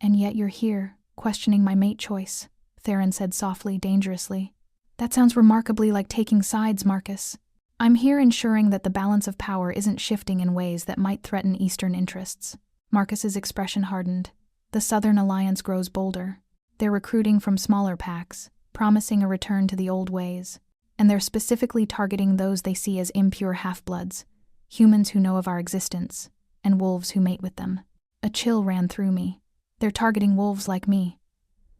"And yet you're here, questioning my mate choice," Theron said softly, dangerously. "That sounds remarkably like taking sides, Marcus." "I'm here ensuring that the balance of power isn't shifting in ways that might threaten Eastern interests." Marcus's expression hardened. "The Southern Alliance grows bolder. They're recruiting from smaller packs, promising a return to the old ways, and they're specifically targeting those they see as impure half-bloods, humans who know of our existence, and wolves who mate with them." A chill ran through me. "They're targeting wolves like me."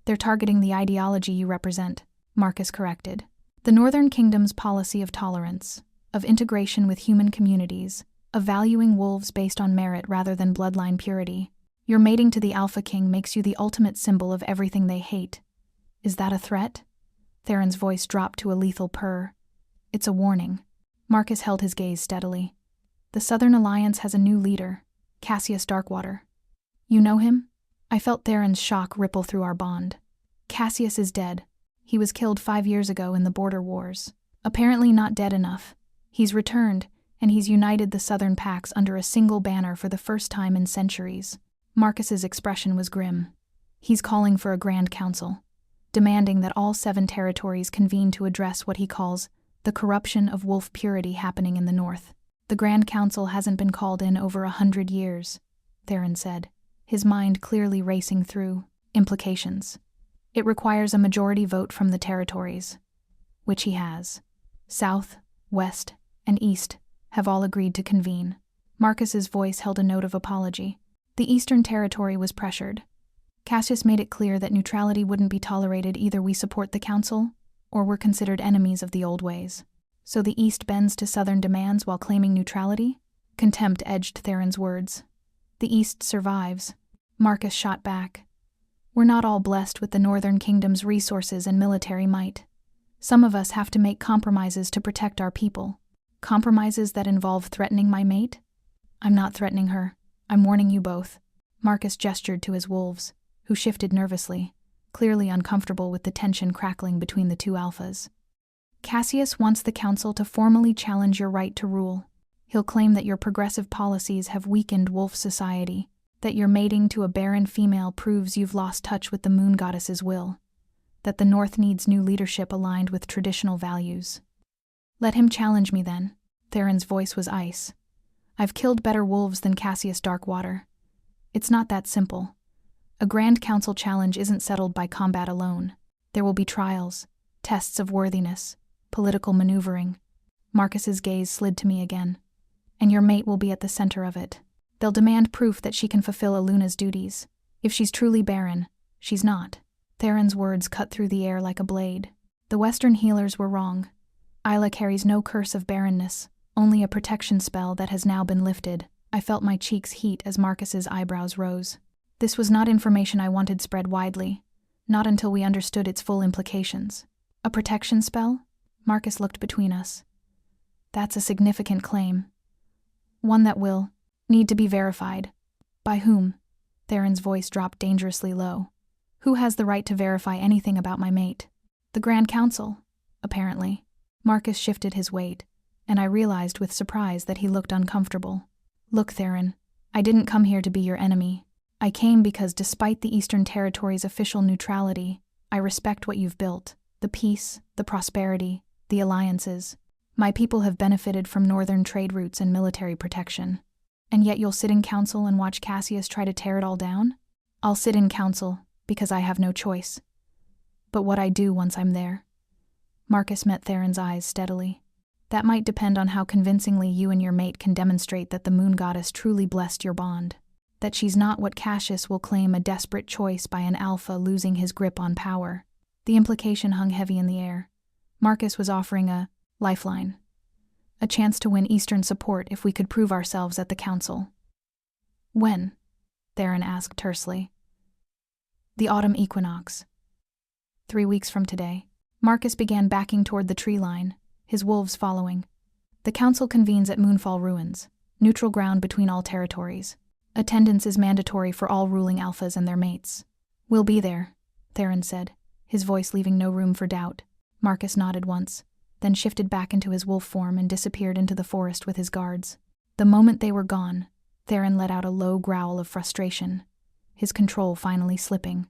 "They're targeting the ideology you represent," Marcus corrected. "The Northern Kingdom's policy of tolerance, of integration with human communities, of valuing wolves based on merit rather than bloodline purity. Your mating to the Alpha King makes you the ultimate symbol of everything they hate. Is that a threat?" Theron's voice dropped to a lethal purr. "It's a warning." Marcus held his gaze steadily. "The Southern Alliance has a new leader, Cassius Darkwater. You know him?" I felt Theron's shock ripple through our bond. "Cassius is dead. He was killed 5 years ago in the border wars. Apparently not dead enough. He's returned, and he's united the Southern Pacts under a single banner for the first time in centuries." Marcus's expression was grim. "He's calling for a Grand Council, demanding that all 7 territories convene to address what he calls the corruption of wolf purity happening in the North. The Grand Council hasn't been called in over 100 years, Theron said, his mind clearly racing through implications. "It requires a majority vote from the territories, which he has. South, West, and East have all agreed to convene." Marcus's voice held a note of apology. "The Eastern Territory was pressured. Cassius made it clear that neutrality wouldn't be tolerated. Either we support the Council, or we're considered enemies of the old ways. So the East bends to Southern demands while claiming neutrality?" Contempt edged Theron's words. "The East survives." Marcus shot back. "We're not all blessed with the Northern Kingdom's resources and military might. Some of us have to make compromises to protect our people. Compromises that involve threatening my mate? I'm not threatening her. I'm warning you both." Marcus gestured to his wolves, who shifted nervously, clearly uncomfortable with the tension crackling between the 2 alphas. "Cassius wants the Council to formally challenge your right to rule. He'll claim that your progressive policies have weakened wolf society, that your mating to a barren female proves you've lost touch with the moon goddess's will. that the North needs new leadership aligned with traditional values. Let him challenge me then. Theron's voice was ice. I've killed better wolves than Cassius Darkwater. It's not that simple. A Grand Council challenge isn't settled by combat alone. There will be trials, tests of worthiness, political maneuvering. Marcus's gaze slid to me again. And your mate will be at the center of it. They'll demand proof that she can fulfill Aluna's duties. If she's truly Barren, she's not. Theron's words cut through the air like a blade. The Western healers were wrong. Isla carries no curse of barrenness, only a protection spell that has now been lifted. I felt my cheeks heat as Marcus's eyebrows rose. This was not information I wanted spread widely, not until we understood its full implications. A protection spell? Marcus looked between us. That's a significant claim. One that will need to be verified. By whom? Theron's voice dropped dangerously low. Who has the right to verify anything about my mate? The Grand Council, apparently. Marcus shifted his weight, and I realized with surprise that he looked uncomfortable. Look, Theron, I didn't come here to be your enemy. I came because despite the Eastern Territory's official neutrality, I respect what you've built. The peace, the prosperity, the alliances. My people have benefited from northern trade routes and military protection. And yet you'll sit in council and watch Cassius try to tear it all down? I'll sit in council, because I have no choice. But what I do once I'm there. Marcus met Theron's eyes steadily. That might depend on how convincingly you and your mate can demonstrate that the moon goddess truly blessed your bond. That she's not what Cassius will claim a desperate choice by an alpha losing his grip on power. The implication hung heavy in the air. Marcus was offering a lifeline. A chance to win Eastern support if we could prove ourselves at the council. When? Theron asked tersely. The autumn equinox. 3 weeks from today. Marcus began backing toward the tree line, his wolves following. The council convenes at Moonfall Ruins, neutral ground between all territories. Attendance is mandatory for all ruling alphas and their mates. We'll be there, Theron said, his voice leaving no room for doubt. Marcus nodded once, then shifted back into his wolf form and disappeared into the forest with his guards. The moment they were gone, Theron let out a low growl of frustration, his control finally slipping.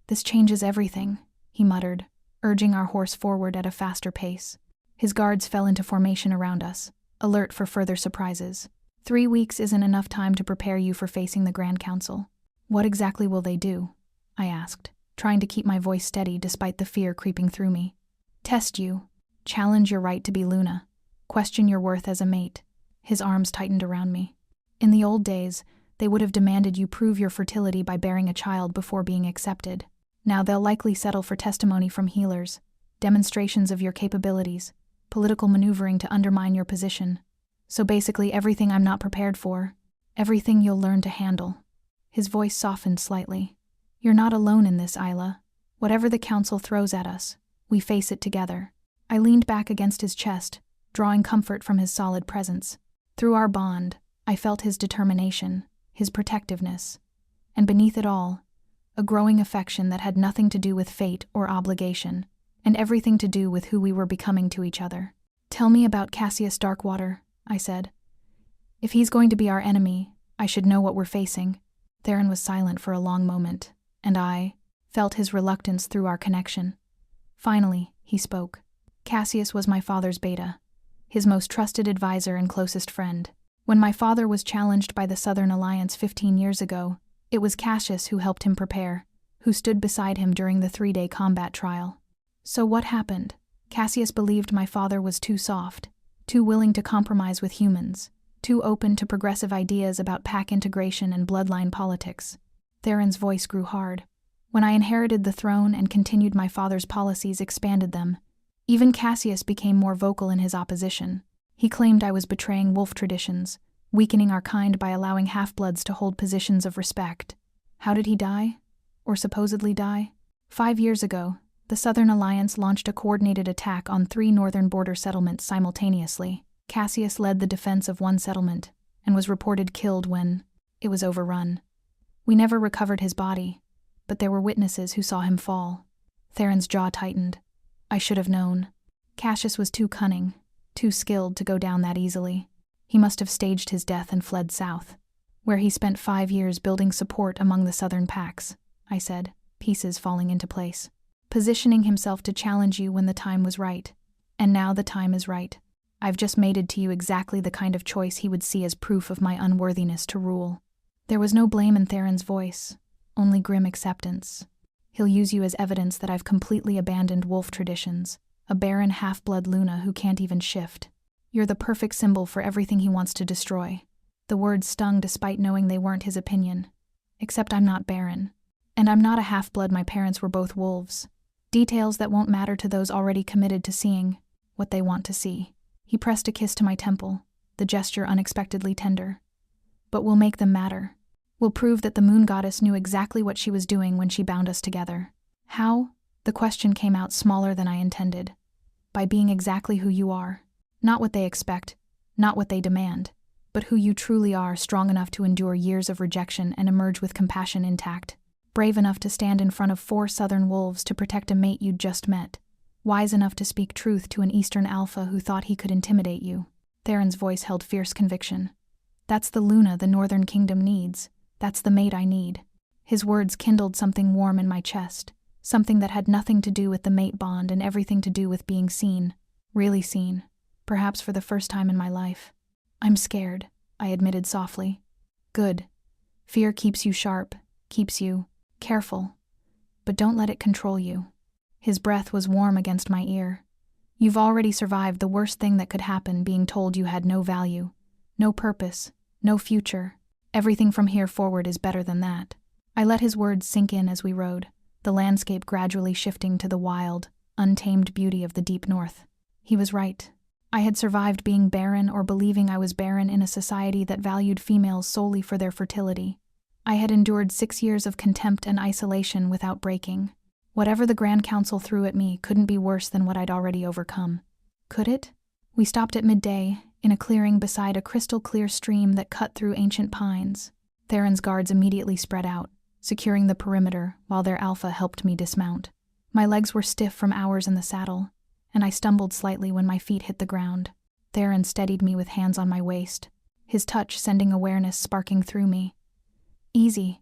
This changes everything, he muttered, urging our horse forward at a faster pace. His guards fell into formation around us, alert for further surprises. 3 weeks isn't enough time to prepare you for facing the Grand Council. What exactly will they do? I asked, trying to keep my voice steady despite the fear creeping through me. Test you. Challenge your right to be Luna. Question your worth as a mate. His arms tightened around me. In the old days, they would have demanded you prove your fertility by bearing a child before being accepted. Now they'll likely settle for testimony from healers, demonstrations of your capabilities, political maneuvering to undermine your position. So basically everything I'm not prepared for, everything you'll learn to handle. His voice softened slightly. You're not alone in this, Isla. Whatever the council throws at us, we face it together. I leaned back against his chest, drawing comfort from his solid presence. Through our bond, I felt his determination, his protectiveness, and beneath it all, a growing affection that had nothing to do with fate or obligation, and everything to do with who we were becoming to each other. Tell me about Cassius Darkwater, I said. If he's going to be our enemy, I should know what we're facing. Theron was silent for a long moment, and I felt his reluctance through our connection. Finally, he spoke. Cassius was my father's beta, his most trusted advisor and closest friend. When my father was challenged by the Southern Alliance 15 years ago, it was Cassius who helped him prepare, who stood beside him during the 3-day combat trial. So what happened? Cassius believed my father was too soft, too willing to compromise with humans, too open to progressive ideas about pack integration and bloodline politics. Theron's voice grew hard. When I inherited the throne and continued my father's policies expanded them, even Cassius became more vocal in his opposition. He claimed I was betraying wolf traditions, weakening our kind by allowing half-bloods to hold positions of respect. How did he die? Or supposedly die? 5 years ago, the Southern Alliance launched a coordinated attack on 3 northern border settlements simultaneously. Cassius led the defense of one settlement, and was reported killed when it was overrun. We never recovered his body, but there were witnesses who saw him fall. Theron's jaw tightened. I should have known. Cassius was too cunning, too skilled to go down that easily. He must have staged his death and fled south, where he spent 5 years building support among the southern packs, I said, pieces falling into place. positioning himself to challenge you when the time was right. And now the time is right. I've just mated to you exactly the kind of choice he would see as proof of my unworthiness to rule. There was no blame in Theron's voice, only grim acceptance. He'll use you as evidence that I've completely abandoned wolf traditions, a barren half-blood Luna who can't even shift. You're the perfect symbol for everything he wants to destroy. The words stung despite knowing they weren't his opinion. Except I'm not barren. And I'm not a half-blood. My parents were both wolves. Details that won't matter to those already committed to seeing what they want to see. He pressed a kiss to my temple, the gesture unexpectedly tender. But we'll make them matter. We'll prove that the moon goddess knew exactly what she was doing when she bound us together. How? The question came out smaller than I intended. By being exactly who you are. Not what they expect, not what they demand, but who you truly are, strong enough to endure years of rejection and emerge with compassion intact. Brave enough to stand in front of 4 southern wolves to protect a mate you'd just met. Wise enough to speak truth to an eastern alpha who thought he could intimidate you. Theron's voice held fierce conviction. That's the Luna the Northern Kingdom needs. That's the mate I need. His words kindled something warm in my chest, something that had nothing to do with the mate bond and everything to do with being seen. Really seen. Perhaps for the first time in my life. I'm scared, I admitted softly. Good. Fear keeps you sharp, keeps you careful. But don't let it control you. His breath was warm against my ear. You've already survived the worst thing that could happen, being told you had no value, no purpose, no future. Everything from here forward is better than that. I let his words sink in as we rode, the landscape gradually shifting to the wild, untamed beauty of the deep north. He was right. I had survived being barren or believing I was barren in a society that valued females solely for their fertility. I had endured 6 years of contempt and isolation without breaking. Whatever the Grand Council threw at me couldn't be worse than what I'd already overcome. Could it? We stopped at midday, in a clearing beside a crystal-clear stream that cut through ancient pines. Theron's guards immediately spread out, securing the perimeter while their alpha helped me dismount. My legs were stiff from hours in the saddle, and I stumbled slightly when my feet hit the ground. Theron steadied me with hands on my waist, his touch sending awareness sparking through me. Easy.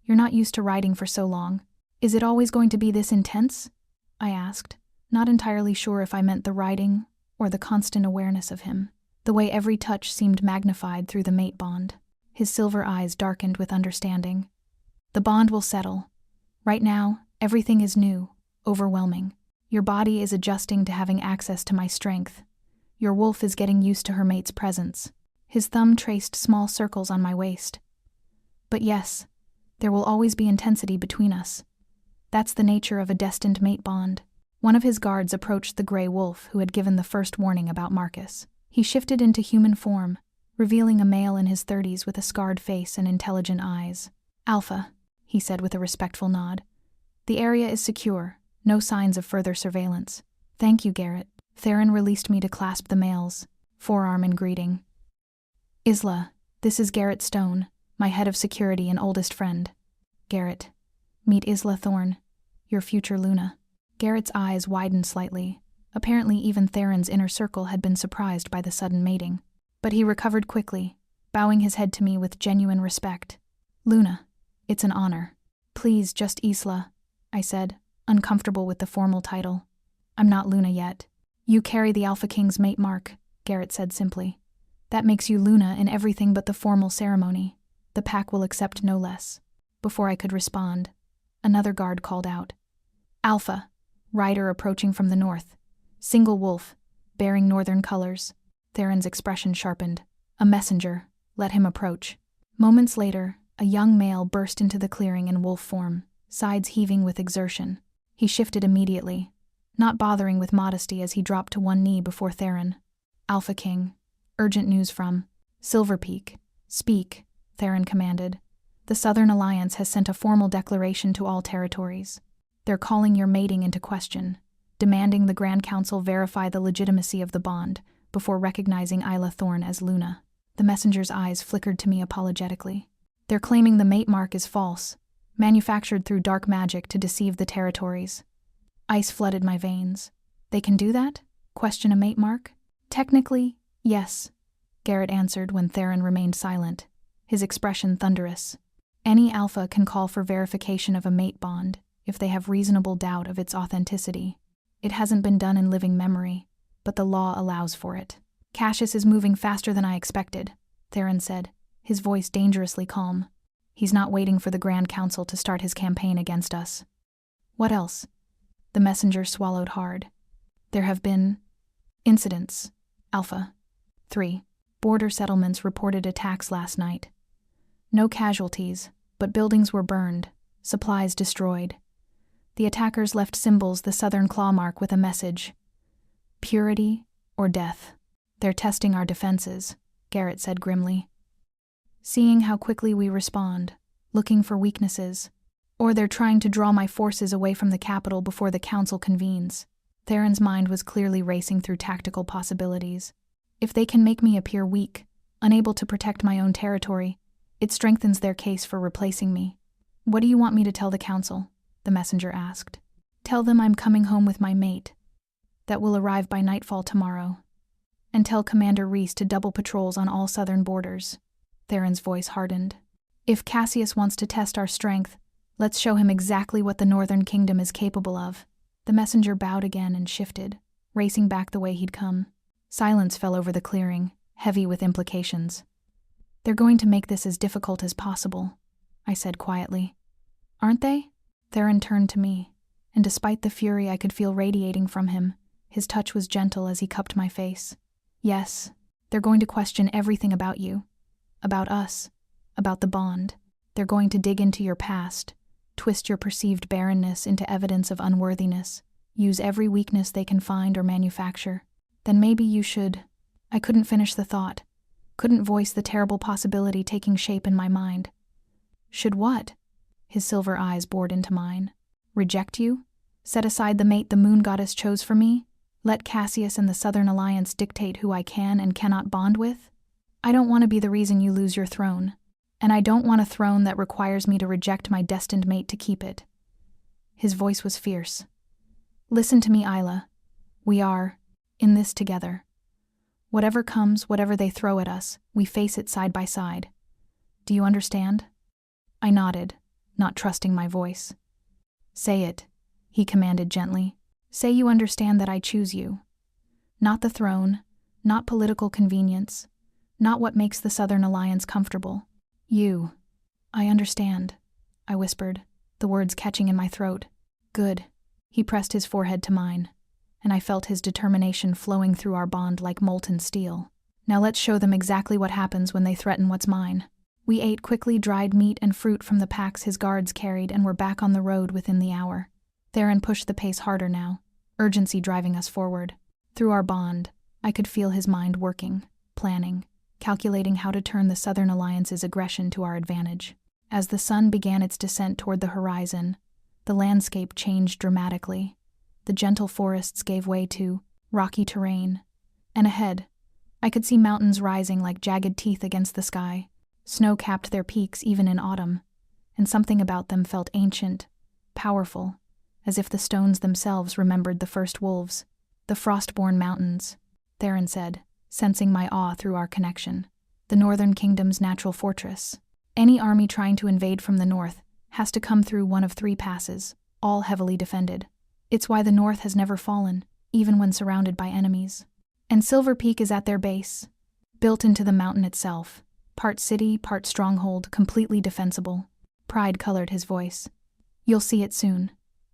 You're not used to riding for so long. Is it always going to be this intense? I asked, not entirely sure if I meant the riding or the constant awareness of him, the way every touch seemed magnified through the mate bond. His silver eyes darkened with understanding. The bond will settle. Right now, everything is new, overwhelming. Your body is adjusting to having access to my strength. Your wolf is getting used to her mate's presence. His thumb traced small circles on my waist. But yes, there will always be intensity between us. That's the nature of a destined mate bond. One of his guards approached the gray wolf who had given the first warning about Marcus. He shifted into human form, revealing a male in his 30s with a scarred face and intelligent eyes. Alpha, he said with a respectful nod. The area is secure, no signs of further surveillance. Thank you, Garrett. Theron released me to clasp the males, forearm in greeting. Isla, this is Garrett Stone, my head of security and oldest friend. Garrett, meet Isla Thorne, your future Luna. Garrett's eyes widened slightly. Apparently even Theron's inner circle had been surprised by the sudden mating. But he recovered quickly, bowing his head to me with genuine respect. Luna, it's an honor. Please, just Isla, I said, uncomfortable with the formal title. I'm not Luna yet. You carry the Alpha King's mate mark, Garrett said simply. That makes you Luna in everything but the formal ceremony. The pack will accept no less. Before I could respond, another guard called out. Alpha, rider approaching from the north. Single wolf, bearing northern colors. Theron's expression sharpened. A messenger, let him approach. Moments later, a young male burst into the clearing in wolf form, sides heaving with exertion. He shifted immediately, not bothering with modesty as he dropped to one knee before Theron. Alpha King, urgent news from Silver Peak. Speak, Theron commanded. The Southern Alliance has sent a formal declaration to all territories. They're calling your mating into question, demanding the Grand Council verify the legitimacy of the bond before recognizing Isla Thorne as Luna. The messenger's eyes flickered to me apologetically. They're claiming the mate mark is false, manufactured through dark magic to deceive the territories. Ice flooded my veins. They can do that? Question a mate mark? Technically, yes, Garrett answered when Theron remained silent, his expression thunderous. Any alpha can call for verification of a mate bond, if they have reasonable doubt of its authenticity. It hasn't been done in living memory, but the law allows for it. Cassius is moving faster than I expected, Theron said, his voice dangerously calm. He's not waiting for the Grand Council to start his campaign against us. What else? The messenger swallowed hard. There have been incidents. Alpha. 3. Border settlements reported attacks last night. No casualties, but buildings were burned, supplies destroyed. The attackers left symbols the southern claw mark with a message. Purity or death. They're testing our defenses, Garrett said grimly. Seeing how quickly we respond, looking for weaknesses. Or they're trying to draw my forces away from the capital before the council convenes. Theron's mind was clearly racing through tactical possibilities. If they can make me appear weak, unable to protect my own territory, it strengthens their case for replacing me. What do you want me to tell the council? The messenger asked. Tell them I'm coming home with my mate. That will arrive by nightfall tomorrow. And tell Commander Reese to double patrols on all southern borders. Theron's voice hardened. If Cassius wants to test our strength, let's show him exactly what the Northern Kingdom is capable of. The messenger bowed again and shifted, racing back the way he'd come. Silence fell over the clearing, heavy with implications. They're going to make this as difficult as possible, I said quietly. Aren't they? Theron turned to me, and despite the fury I could feel radiating from him, his touch was gentle as he cupped my face. Yes, they're going to question everything about you, about us, about the bond. They're going to dig into your past, twist your perceived barrenness into evidence of unworthiness, use every weakness they can find or manufacture. Then maybe you should... I couldn't finish the thought, couldn't voice the terrible possibility taking shape in my mind. Should what? His silver eyes bored into mine. Reject you? Set aside the mate the moon goddess chose for me? Let Cassius and the Southern Alliance dictate who I can and cannot bond with? I don't want to be the reason you lose your throne, and I don't want a throne that requires me to reject my destined mate to keep it. His voice was fierce. Listen to me, Isla. We are in this together. Whatever comes, whatever they throw at us, we face it side by side. Do you understand? I nodded, not trusting my voice. Say it, he commanded gently. Say you understand that I choose you. Not the throne, not political convenience, not what makes the Southern Alliance comfortable. You. I understand, I whispered, the words catching in my throat. Good. He pressed his forehead to mine, and I felt his determination flowing through our bond like molten steel. Now let's show them exactly what happens when they threaten what's mine. We ate quickly dried meat and fruit from the packs his guards carried and were back on the road within the hour. Theron pushed the pace harder now, urgency driving us forward. Through our bond, I could feel his mind working, planning, calculating how to turn the Southern Alliance's aggression to our advantage. As the sun began its descent toward the horizon, the landscape changed dramatically. The gentle forests gave way to rocky terrain, and ahead, I could see mountains rising like jagged teeth against the sky. Snow capped their peaks even in autumn, and something about them felt ancient, powerful, as if the stones themselves remembered the first wolves. The Frostborn Mountains, Theron said, sensing my awe through our connection. The Northern Kingdom's natural fortress. Any army trying to invade from the north has to come through one of 3 passes, all heavily defended. It's why the north has never fallen, even when surrounded by enemies. And Silver Peak is at their base, built into the mountain itself. Part city, part stronghold, completely defensible. Pride colored his voice. You'll see it soon.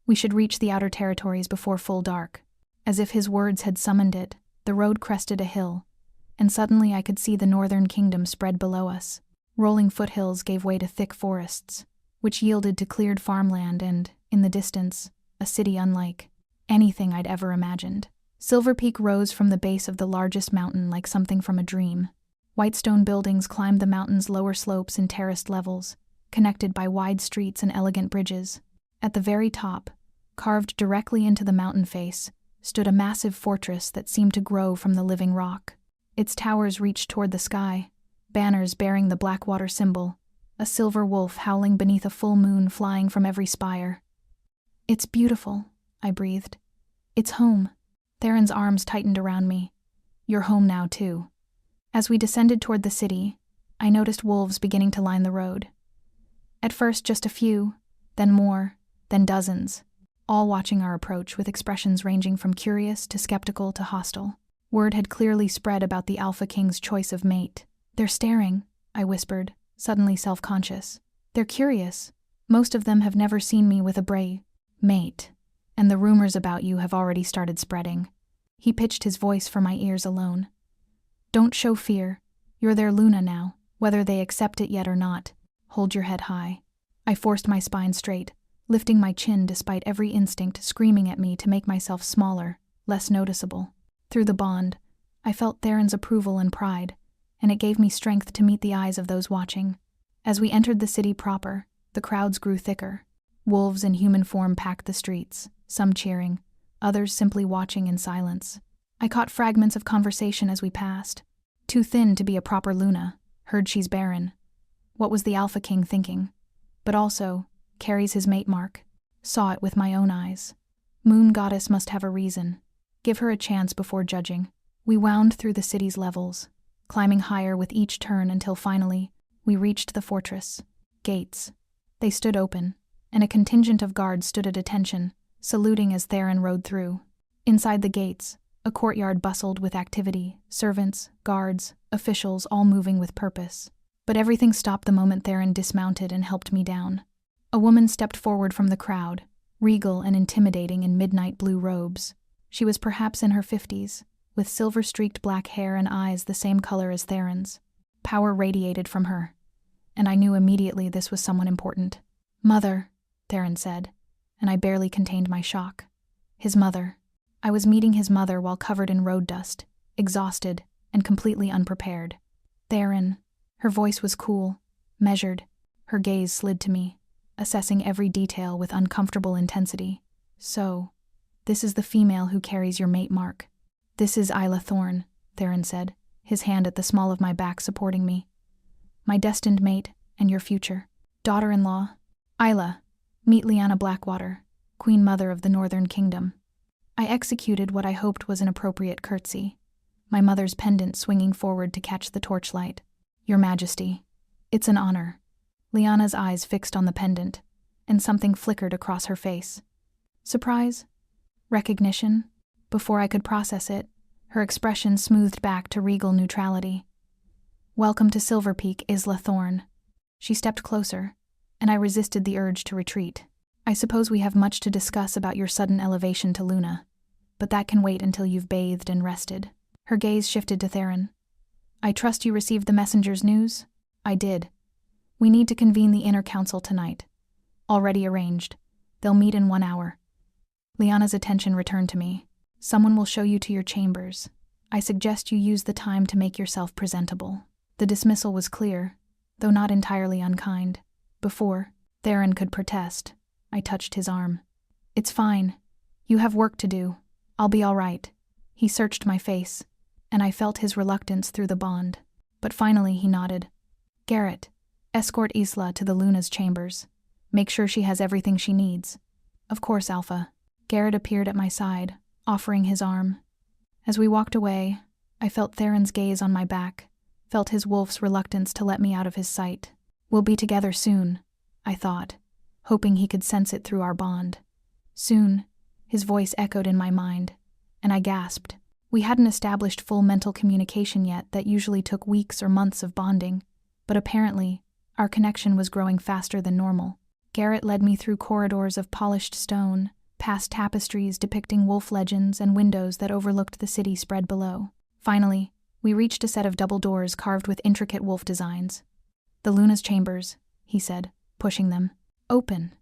We should reach the outer territories before full dark. As if his words had summoned it, the road crested a hill, and suddenly I could see the Northern Kingdom spread below us. Rolling foothills gave way to thick forests, which yielded to cleared farmland and, in the distance, a city unlike anything I'd ever imagined. Silver Peak rose from the base of the largest mountain like something from a dream. White stone buildings climbed the mountain's lower slopes in terraced levels, connected by wide streets and elegant bridges. At the very top, carved directly into the mountain face, stood a massive fortress that seemed to grow from the living rock. Its towers reached toward the sky, banners bearing the Blackwater symbol, a silver wolf howling beneath a full moon flying from every spire. It's beautiful, I breathed. It's home. Theron's arms tightened around me. You're home now, too. As we descended toward the city, I noticed wolves beginning to line the road. At first just a few, then more, then dozens, all watching our approach with expressions ranging from curious to skeptical to hostile. Word had clearly spread about the Alpha King's choice of mate. "They're staring," I whispered, suddenly self-conscious. "They're curious. Most of them have never seen me with a mate, and the rumors about you have already started spreading." He pitched his voice for my ears alone. "Don't show fear. You're their Luna now, whether they accept it yet or not. Hold your head high." I forced my spine straight, lifting my chin despite every instinct screaming at me to make myself smaller, less noticeable. Through the bond, I felt Theron's approval and pride, and it gave me strength to meet the eyes of those watching. As we entered the city proper, the crowds grew thicker. Wolves in human form packed the streets, some cheering, others simply watching in silence. I caught fragments of conversation as we passed. "Too thin to be a proper Luna. Heard she's barren." What was the Alpha King thinking? But also, carries his mate mark. Saw it with my own eyes. Moon Goddess must have a reason. Give her a chance before judging. We wound through the city's levels, climbing higher with each turn until finally, we reached the fortress. Gates. They stood open, and a contingent of guards stood at attention, saluting as Theron rode through. Inside the gates, a courtyard bustled with activity, servants, guards, officials all moving with purpose. But everything stopped the moment Theron dismounted and helped me down. A woman stepped forward from the crowd, regal and intimidating in midnight blue robes. She was perhaps in her 50s, with silver-streaked black hair and eyes the same color as Theron's. Power radiated from her, and I knew immediately this was someone important. "Mother," Theron said, and I barely contained my shock. His mother. I was meeting his mother while covered in road dust, exhausted, and completely unprepared. "Theron." Her voice was cool, measured. Her gaze slid to me, assessing every detail with uncomfortable intensity. "So, this is the female who carries your mate mark." "This is Isla Thorne," Theron said, his hand at the small of my back supporting me. "My destined mate and your future. Daughter-in-law, Isla, meet Lyanna Blackwater, Queen Mother of the Northern Kingdom." I executed what I hoped was an appropriate curtsy, my mother's pendant swinging forward to catch the torchlight. "Your Majesty, it's an honor." Lyanna's eyes fixed on the pendant, and something flickered across her face. Surprise? Recognition? Before I could process it, her expression smoothed back to regal neutrality. "Welcome to Silver Peak, Isla Thorne." She stepped closer, and I resisted the urge to retreat. "I suppose we have much to discuss about your sudden elevation to Luna, but that can wait until you've bathed and rested." Her gaze shifted to Theron. "I trust you received the messenger's news?" "I did. We need to convene the inner council tonight. Already arranged. They'll meet in 1 hour." Lyanna's attention returned to me. "Someone will show you to your chambers. I suggest you use the time to make yourself presentable." The dismissal was clear, though not entirely unkind. Before Theron could protest, I touched his arm. "It's fine. You have work to do. I'll be all right." He searched my face, and I felt his reluctance through the bond. But finally he nodded. "Garrett, escort Isla to the Luna's chambers. Make sure she has everything she needs." "Of course, Alpha." Garrett appeared at my side, offering his arm. As we walked away, I felt Theron's gaze on my back, felt his wolf's reluctance to let me out of his sight. "We'll be together soon," I thought, hoping he could sense it through our bond. "Soon," his voice echoed in my mind, and I gasped. We hadn't established full mental communication yet that usually took weeks or months of bonding, but apparently, our connection was growing faster than normal. Garrett led me through corridors of polished stone, past tapestries depicting wolf legends and windows that overlooked the city spread below. Finally, we reached a set of double doors carved with intricate wolf designs. "The Luna's chambers," he said, pushing them. "Open.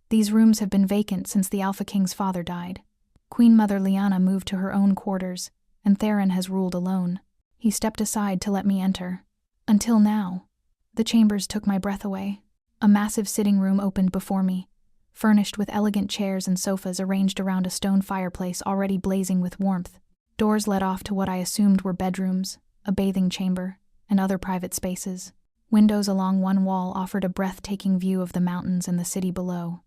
These rooms have been vacant since the Alpha King's father died. Queen Mother Lyanna moved to her own quarters, and Theron has ruled alone." He stepped aside to let me enter. Until now, the chambers took my breath away. A massive sitting room opened before me, furnished with elegant chairs and sofas arranged around a stone fireplace already blazing with warmth. Doors led off to what I assumed were bedrooms, a bathing chamber, and other private spaces. Windows along one wall offered a breathtaking view of the mountains and the city below.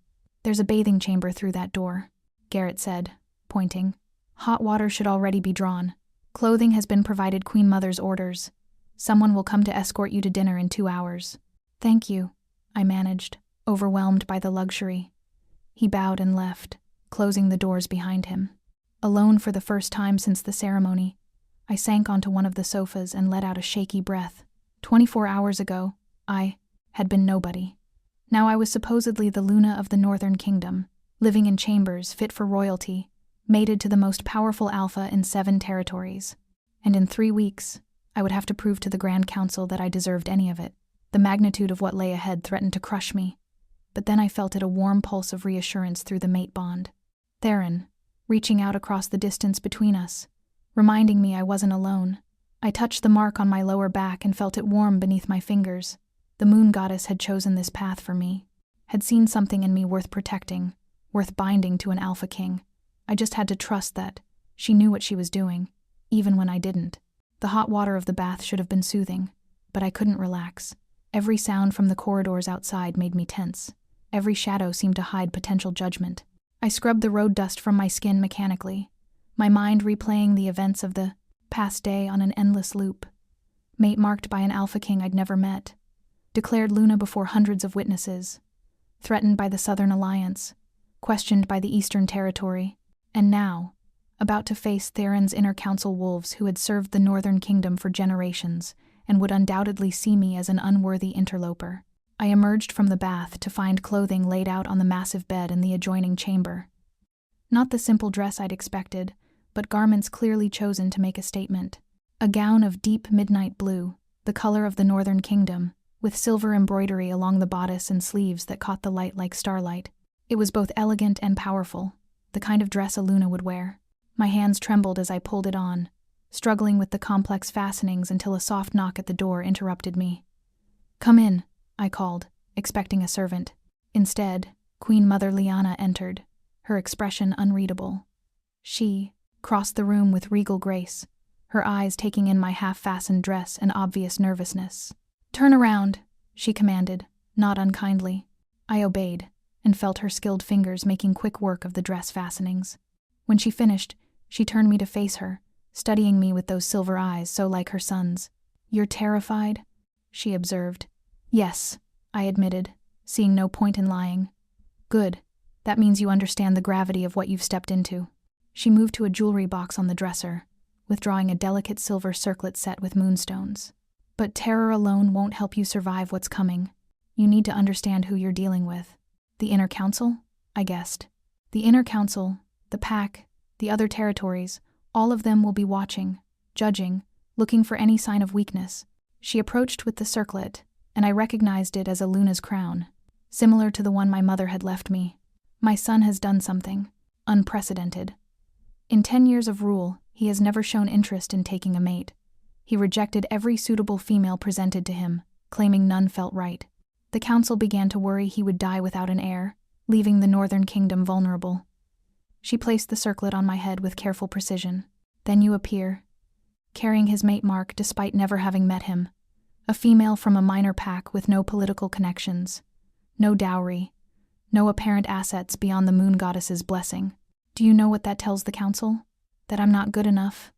"There's a bathing chamber through that door," Garrett said, pointing. "Hot water should already be drawn. Clothing has been provided Queen Mother's orders. Someone will come to escort you to dinner in 2 hours." "Thank you," I managed, overwhelmed by the luxury. He bowed and left, closing the doors behind him. Alone for the first time since the ceremony, I sank onto one of the sofas and let out a shaky breath. 24 hours ago, I had been nobody. Now I was supposedly the Luna of the Northern Kingdom, living in chambers fit for royalty, mated to the most powerful alpha in 7 territories. And in 3 weeks, I would have to prove to the Grand Council that I deserved any of it. The magnitude of what lay ahead threatened to crush me, but then I felt it a warm pulse of reassurance through the mate bond. Theron, reaching out across the distance between us, reminding me I wasn't alone. I touched the mark on my lower back and felt it warm beneath my fingers. The moon goddess had chosen this path for me, had seen something in me worth protecting, worth binding to an alpha king. I just had to trust that she knew what she was doing, even when I didn't. The hot water of the bath should have been soothing, but I couldn't relax. Every sound from the corridors outside made me tense. Every shadow seemed to hide potential judgment. I scrubbed the road dust from my skin mechanically, my mind replaying the events of the past day on an endless loop. Mate marked by an alpha king I'd never met, declared Luna before hundreds of witnesses, threatened by the Southern Alliance, questioned by the Eastern Territory, and now, about to face Theron's inner council wolves who had served the Northern Kingdom for generations and would undoubtedly see me as an unworthy interloper. I emerged from the bath to find clothing laid out on the massive bed in the adjoining chamber. Not the simple dress I'd expected, but garments clearly chosen to make a statement. A gown of deep midnight blue, the color of the Northern Kingdom, with silver embroidery along the bodice and sleeves that caught the light like starlight. It was both elegant and powerful, the kind of dress a Luna would wear. My hands trembled as I pulled it on, struggling with the complex fastenings until a soft knock at the door interrupted me. "Come in," I called, expecting a servant. Instead, Queen Mother Lyanna entered, her expression unreadable. She crossed the room with regal grace, her eyes taking in my half-fastened dress and obvious nervousness. "Turn around," she commanded, not unkindly. I obeyed, and felt her skilled fingers making quick work of the dress fastenings. When she finished, she turned me to face her, studying me with those silver eyes so like her son's. "You're terrified?" she observed. "Yes," I admitted, seeing no point in lying. "Good. That means you understand the gravity of what you've stepped into." She moved to a jewelry box on the dresser, withdrawing a delicate silver circlet set with moonstones. "But terror alone won't help you survive what's coming. You need to understand who you're dealing with." "The Inner Council?" I guessed. "The Inner Council, the Pack, the other territories, all of them will be watching, judging, looking for any sign of weakness." She approached with the circlet, and I recognized it as a Luna's crown, similar to the one my mother had left me. "My son has done something unprecedented. In 10 years of rule, he has never shown interest in taking a mate. He rejected every suitable female presented to him, claiming none felt right. The council began to worry he would die without an heir, leaving the Northern Kingdom vulnerable." She placed the circlet on my head with careful precision. "Then you appear, carrying his mate mark despite never having met him. A female from a minor pack with no political connections, no dowry, no apparent assets beyond the moon goddess's blessing. Do you know what that tells the council? That I'm not good enough?"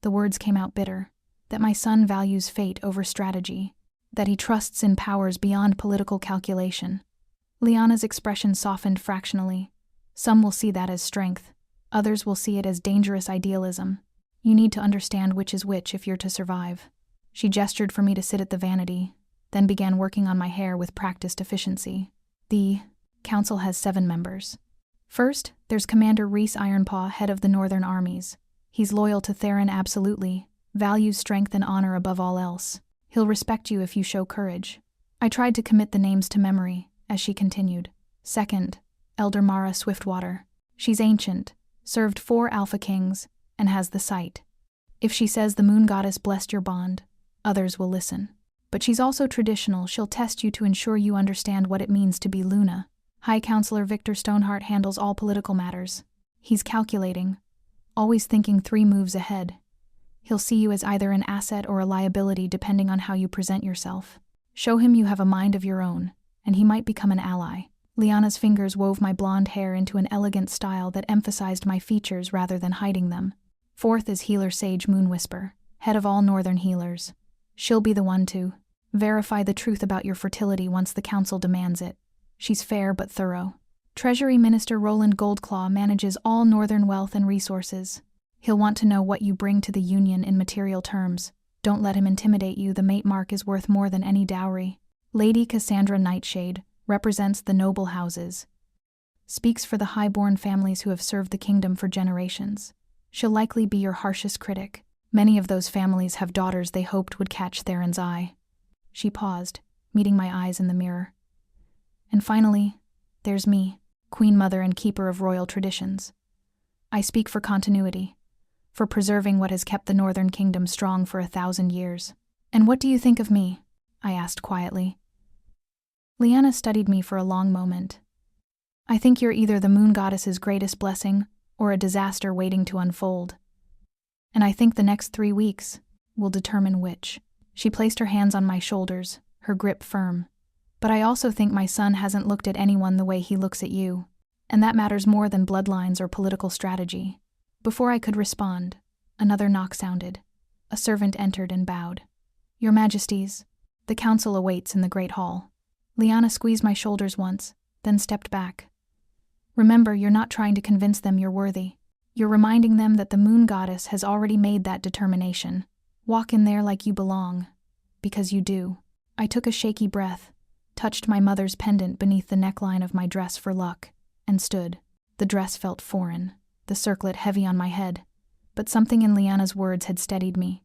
The words came out bitter. "That my son values fate over strategy. That he trusts in powers beyond political calculation." Lyanna's expression softened fractionally. "Some will see that as strength. Others will see it as dangerous idealism. You need to understand which is which if you're to survive." She gestured for me to sit at the vanity, then began working on my hair with practiced efficiency. "The council has 7 members. First, there's Commander Rhys Ironpaw, head of the Northern Armies. He's loyal to Theron absolutely, values strength and honor above all else. He'll respect you if you show courage." I tried to commit the names to memory, as she continued. "Second, Elder Mara Swiftwater. She's ancient, served 4 Alpha Kings, and has the sight. If she says the moon goddess blessed your bond, others will listen. But she's also traditional. She'll test you to ensure you understand what it means to be Luna. High Counselor Victor Stoneheart handles all political matters. He's calculating, always thinking 3 moves ahead. He'll see you as either an asset or a liability depending on how you present yourself. Show him you have a mind of your own, and he might become an ally." Lyanna's fingers wove my blonde hair into an elegant style that emphasized my features rather than hiding them. "Fourth is Healer Sage Moonwhisper, head of all Northern healers. She'll be the one to verify the truth about your fertility once the council demands it. She's fair but thorough." Treasury Minister Roland Goldclaw manages all northern wealth and resources. He'll want to know what you bring to the union in material terms. Don't let him intimidate you. The mate mark is worth more than any dowry. Lady Cassandra Nightshade represents the noble houses. Speaks for the high-born families who have served the kingdom for generations. She'll likely be your harshest critic. Many of those families have daughters they hoped would catch Theron's eye. She paused, meeting my eyes in the mirror. And finally, there's me, Queen Mother and keeper of royal traditions. I speak for continuity, for preserving what has kept the Northern Kingdom strong for 1,000 years. And what do you think of me? I asked quietly. Lyanna studied me for a long moment. I think you're either the moon goddess's greatest blessing or a disaster waiting to unfold. And I think the next 3 weeks will determine which. She placed her hands on my shoulders, her grip firm. But I also think my son hasn't looked at anyone the way he looks at you, and that matters more than bloodlines or political strategy. Before I could respond, another knock sounded. A servant entered and bowed. Your Majesties, the council awaits in the Great Hall. Lyanna squeezed my shoulders once, then stepped back. Remember, you're not trying to convince them you're worthy. You're reminding them that the moon goddess has already made that determination. Walk in there like you belong, because you do. I took a shaky breath, touched my mother's pendant beneath the neckline of my dress for luck, and stood. The dress felt foreign, the circlet heavy on my head, but something in Lyanna's words had steadied me.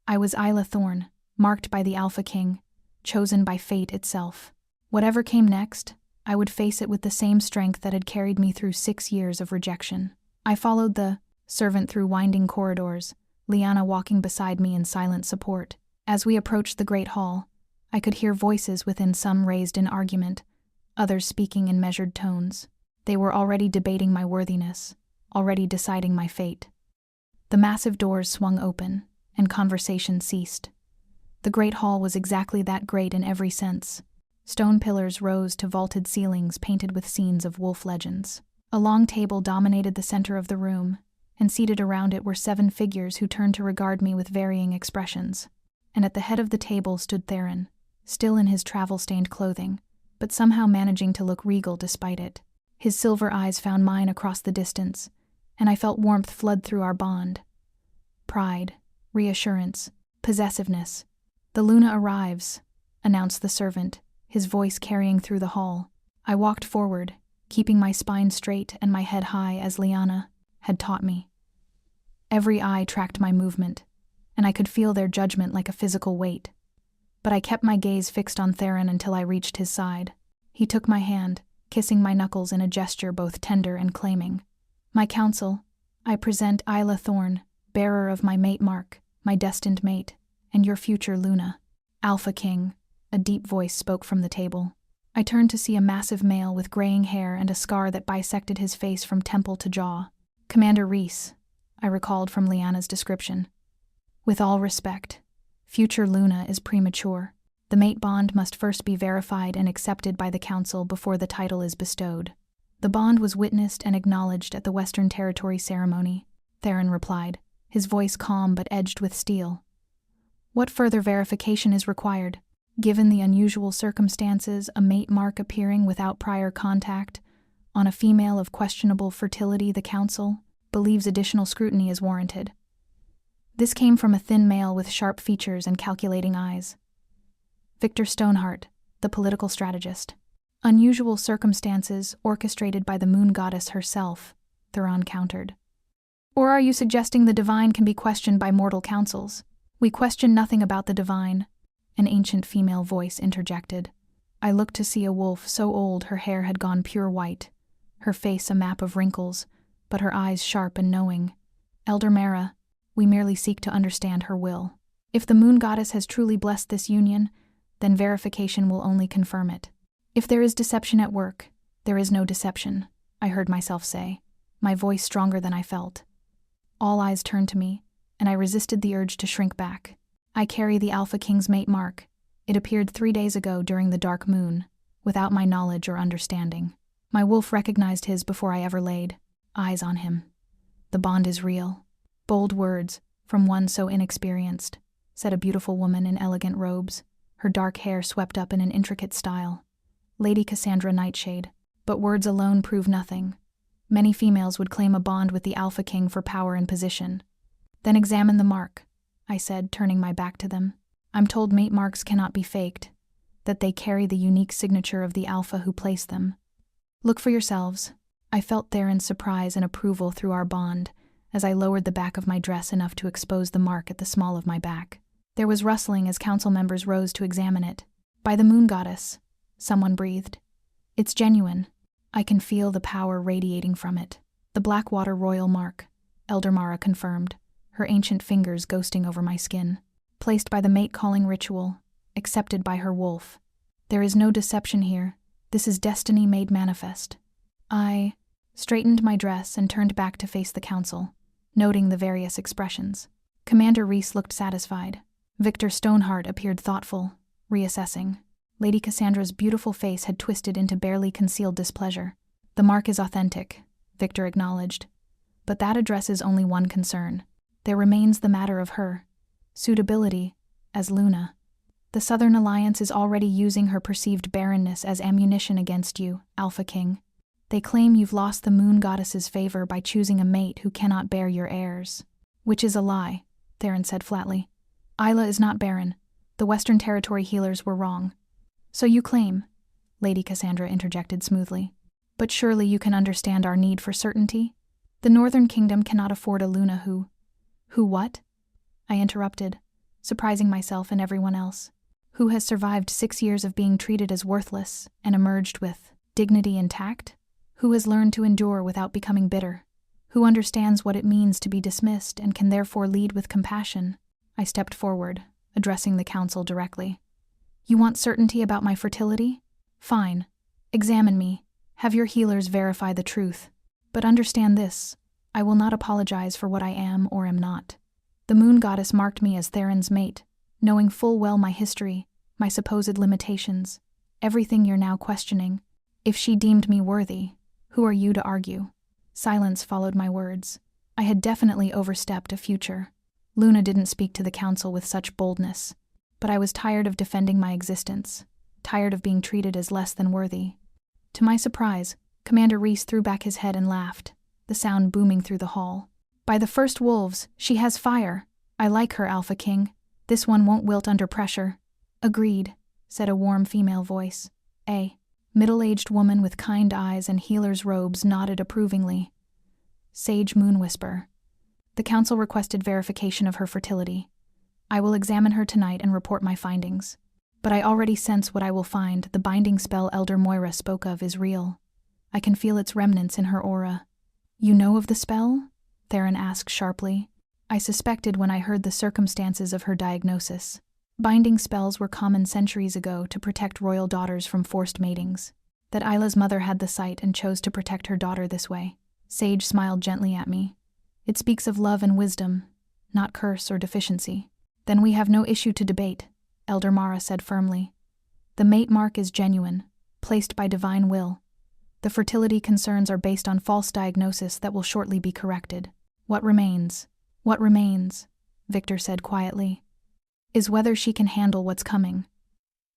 I was Isla Thorne, marked by the Alpha King, chosen by fate itself. Whatever came next, I would face it with the same strength that had carried me through 6 years of rejection. I followed the servant through winding corridors, Lyanna walking beside me in silent support. As we approached the Great Hall, I could hear voices within, some raised in argument, others speaking in measured tones. They were already debating my worthiness, already deciding my fate. The massive doors swung open, and conversation ceased. The Great Hall was exactly that great in every sense. Stone pillars rose to vaulted ceilings painted with scenes of wolf legends. A long table dominated the center of the room, and seated around it were 7 figures who turned to regard me with varying expressions. And at the head of the table stood Theron, still in his travel-stained clothing, but somehow managing to look regal despite it. His silver eyes found mine across the distance, and I felt warmth flood through our bond. Pride, reassurance, possessiveness. "The Luna arrives," announced the servant, his voice carrying through the hall. I walked forward, keeping my spine straight and my head high as Lyanna had taught me. Every eye tracked my movement, and I could feel their judgment like a physical weight. But I kept my gaze fixed on Theron until I reached his side. He took my hand, kissing my knuckles in a gesture both tender and claiming. "My counsel, I present Isla Thorne, bearer of my mate mark, my destined mate, and your future Luna." "Alpha King," a deep voice spoke from the table. I turned to see a massive male with graying hair and a scar that bisected his face from temple to jaw. "Commander Reese," I recalled from Lyanna's description. "With all respect, future Luna is premature. The mate bond must first be verified and accepted by the council before the title is bestowed." "The bond was witnessed and acknowledged at the Western Territory ceremony," Theron replied, his voice calm but edged with steel. "What further verification is required? Given the unusual circumstances, a mate mark appearing without prior contact on a female of questionable fertility, the council believes additional scrutiny is warranted." This came from a thin male with sharp features and calculating eyes. Victor Stoneheart, the political strategist. "Unusual circumstances orchestrated by the moon goddess herself," Theron countered. "Or are you suggesting the divine can be questioned by mortal councils?" "We question nothing about the divine," an ancient female voice interjected. I looked to see a wolf so old her hair had gone pure white, her face a map of wrinkles, but her eyes sharp and knowing. "Elder Mara, we merely seek to understand her will. If the moon goddess has truly blessed this union, then verification will only confirm it. If there is deception at work, there is no deception," I heard myself say, my voice stronger than I felt. All eyes turned to me, and I resisted the urge to shrink back. "I carry the Alpha King's mate mark. It appeared 3 days ago during the dark moon, without my knowledge or understanding. My wolf recognized his before I ever laid eyes on him. The bond is real." "Bold words, from one so inexperienced," said a beautiful woman in elegant robes, her dark hair swept up in an intricate style. "Lady Cassandra Nightshade." But words alone prove nothing. Many females would claim a bond with the Alpha King for power and position. Then examine the mark, I said, turning my back to them. I'm told mate marks cannot be faked, that they carry the unique signature of the Alpha who placed them. Look for yourselves. I felt Theron's surprise and approval through our bond as I lowered the back of my dress enough to expose the mark at the small of my back. There was rustling as council members rose to examine it. By the moon goddess, someone breathed. It's genuine. I can feel the power radiating from it. The Blackwater royal mark, Elder Mara confirmed, her ancient fingers ghosting over my skin. Placed by the mate-calling ritual, accepted by her wolf. There is no deception here. This is destiny made manifest. I straightened my dress and turned back to face the council, noting the various expressions. Commander Reese looked satisfied. Victor Stoneheart appeared thoughtful, reassessing. Lady Cassandra's beautiful face had twisted into barely concealed displeasure. The mark is authentic, Victor acknowledged. But that addresses only one concern. There remains the matter of her suitability as Luna. The Southern Alliance is already using her perceived barrenness as ammunition against you, Alpha King. They claim you've lost the moon goddess's favor by choosing a mate who cannot bear your heirs. Which is a lie, Theron said flatly. Isla is not barren. The Western Territory healers were wrong. So you claim, Lady Cassandra interjected smoothly. But surely you can understand our need for certainty? The Northern Kingdom cannot afford a Luna who what? I interrupted, surprising myself and everyone else. Who has survived 6 years of being treated as worthless and emerged with dignity intact? Who has learned to endure without becoming bitter? Who understands what it means to be dismissed and can therefore lead with compassion? I stepped forward, addressing the council directly. You want certainty about my fertility? Fine. Examine me. Have your healers verify the truth. But understand this, I will not apologize for what I am or am not. The moon goddess marked me as Theron's mate, knowing full well my history, my supposed limitations, everything you're now questioning. If she deemed me worthy, who are you to argue? Silence followed my words. I had definitely overstepped a future. Luna didn't speak to the council with such boldness, but I was tired of defending my existence, tired of being treated as less than worthy. To my surprise, Commander Reese threw back his head and laughed, the sound booming through the hall. By the first wolves, she has fire. I like her, Alpha King. This one won't wilt under pressure. Agreed, said a warm female voice. A middle-aged woman with kind eyes and healer's robes nodded approvingly. Sage Moon Whisper. The council requested verification of her fertility. I will examine her tonight and report my findings. But I already sense what I will find. The binding spell Elder Moira spoke of is real. I can feel its remnants in her aura. You know of the spell? Theron asked sharply. I suspected when I heard the circumstances of her diagnosis. Binding spells were common centuries ago to protect royal daughters from forced matings. That Isla's mother had the sight and chose to protect her daughter this way. Sage smiled gently at me. It speaks of love and wisdom, not curse or deficiency. Then we have no issue to debate, Elder Mara said firmly. The mate mark is genuine, placed by divine will. The fertility concerns are based on false diagnosis that will shortly be corrected. What remains, Victor said quietly, is whether she can handle what's coming.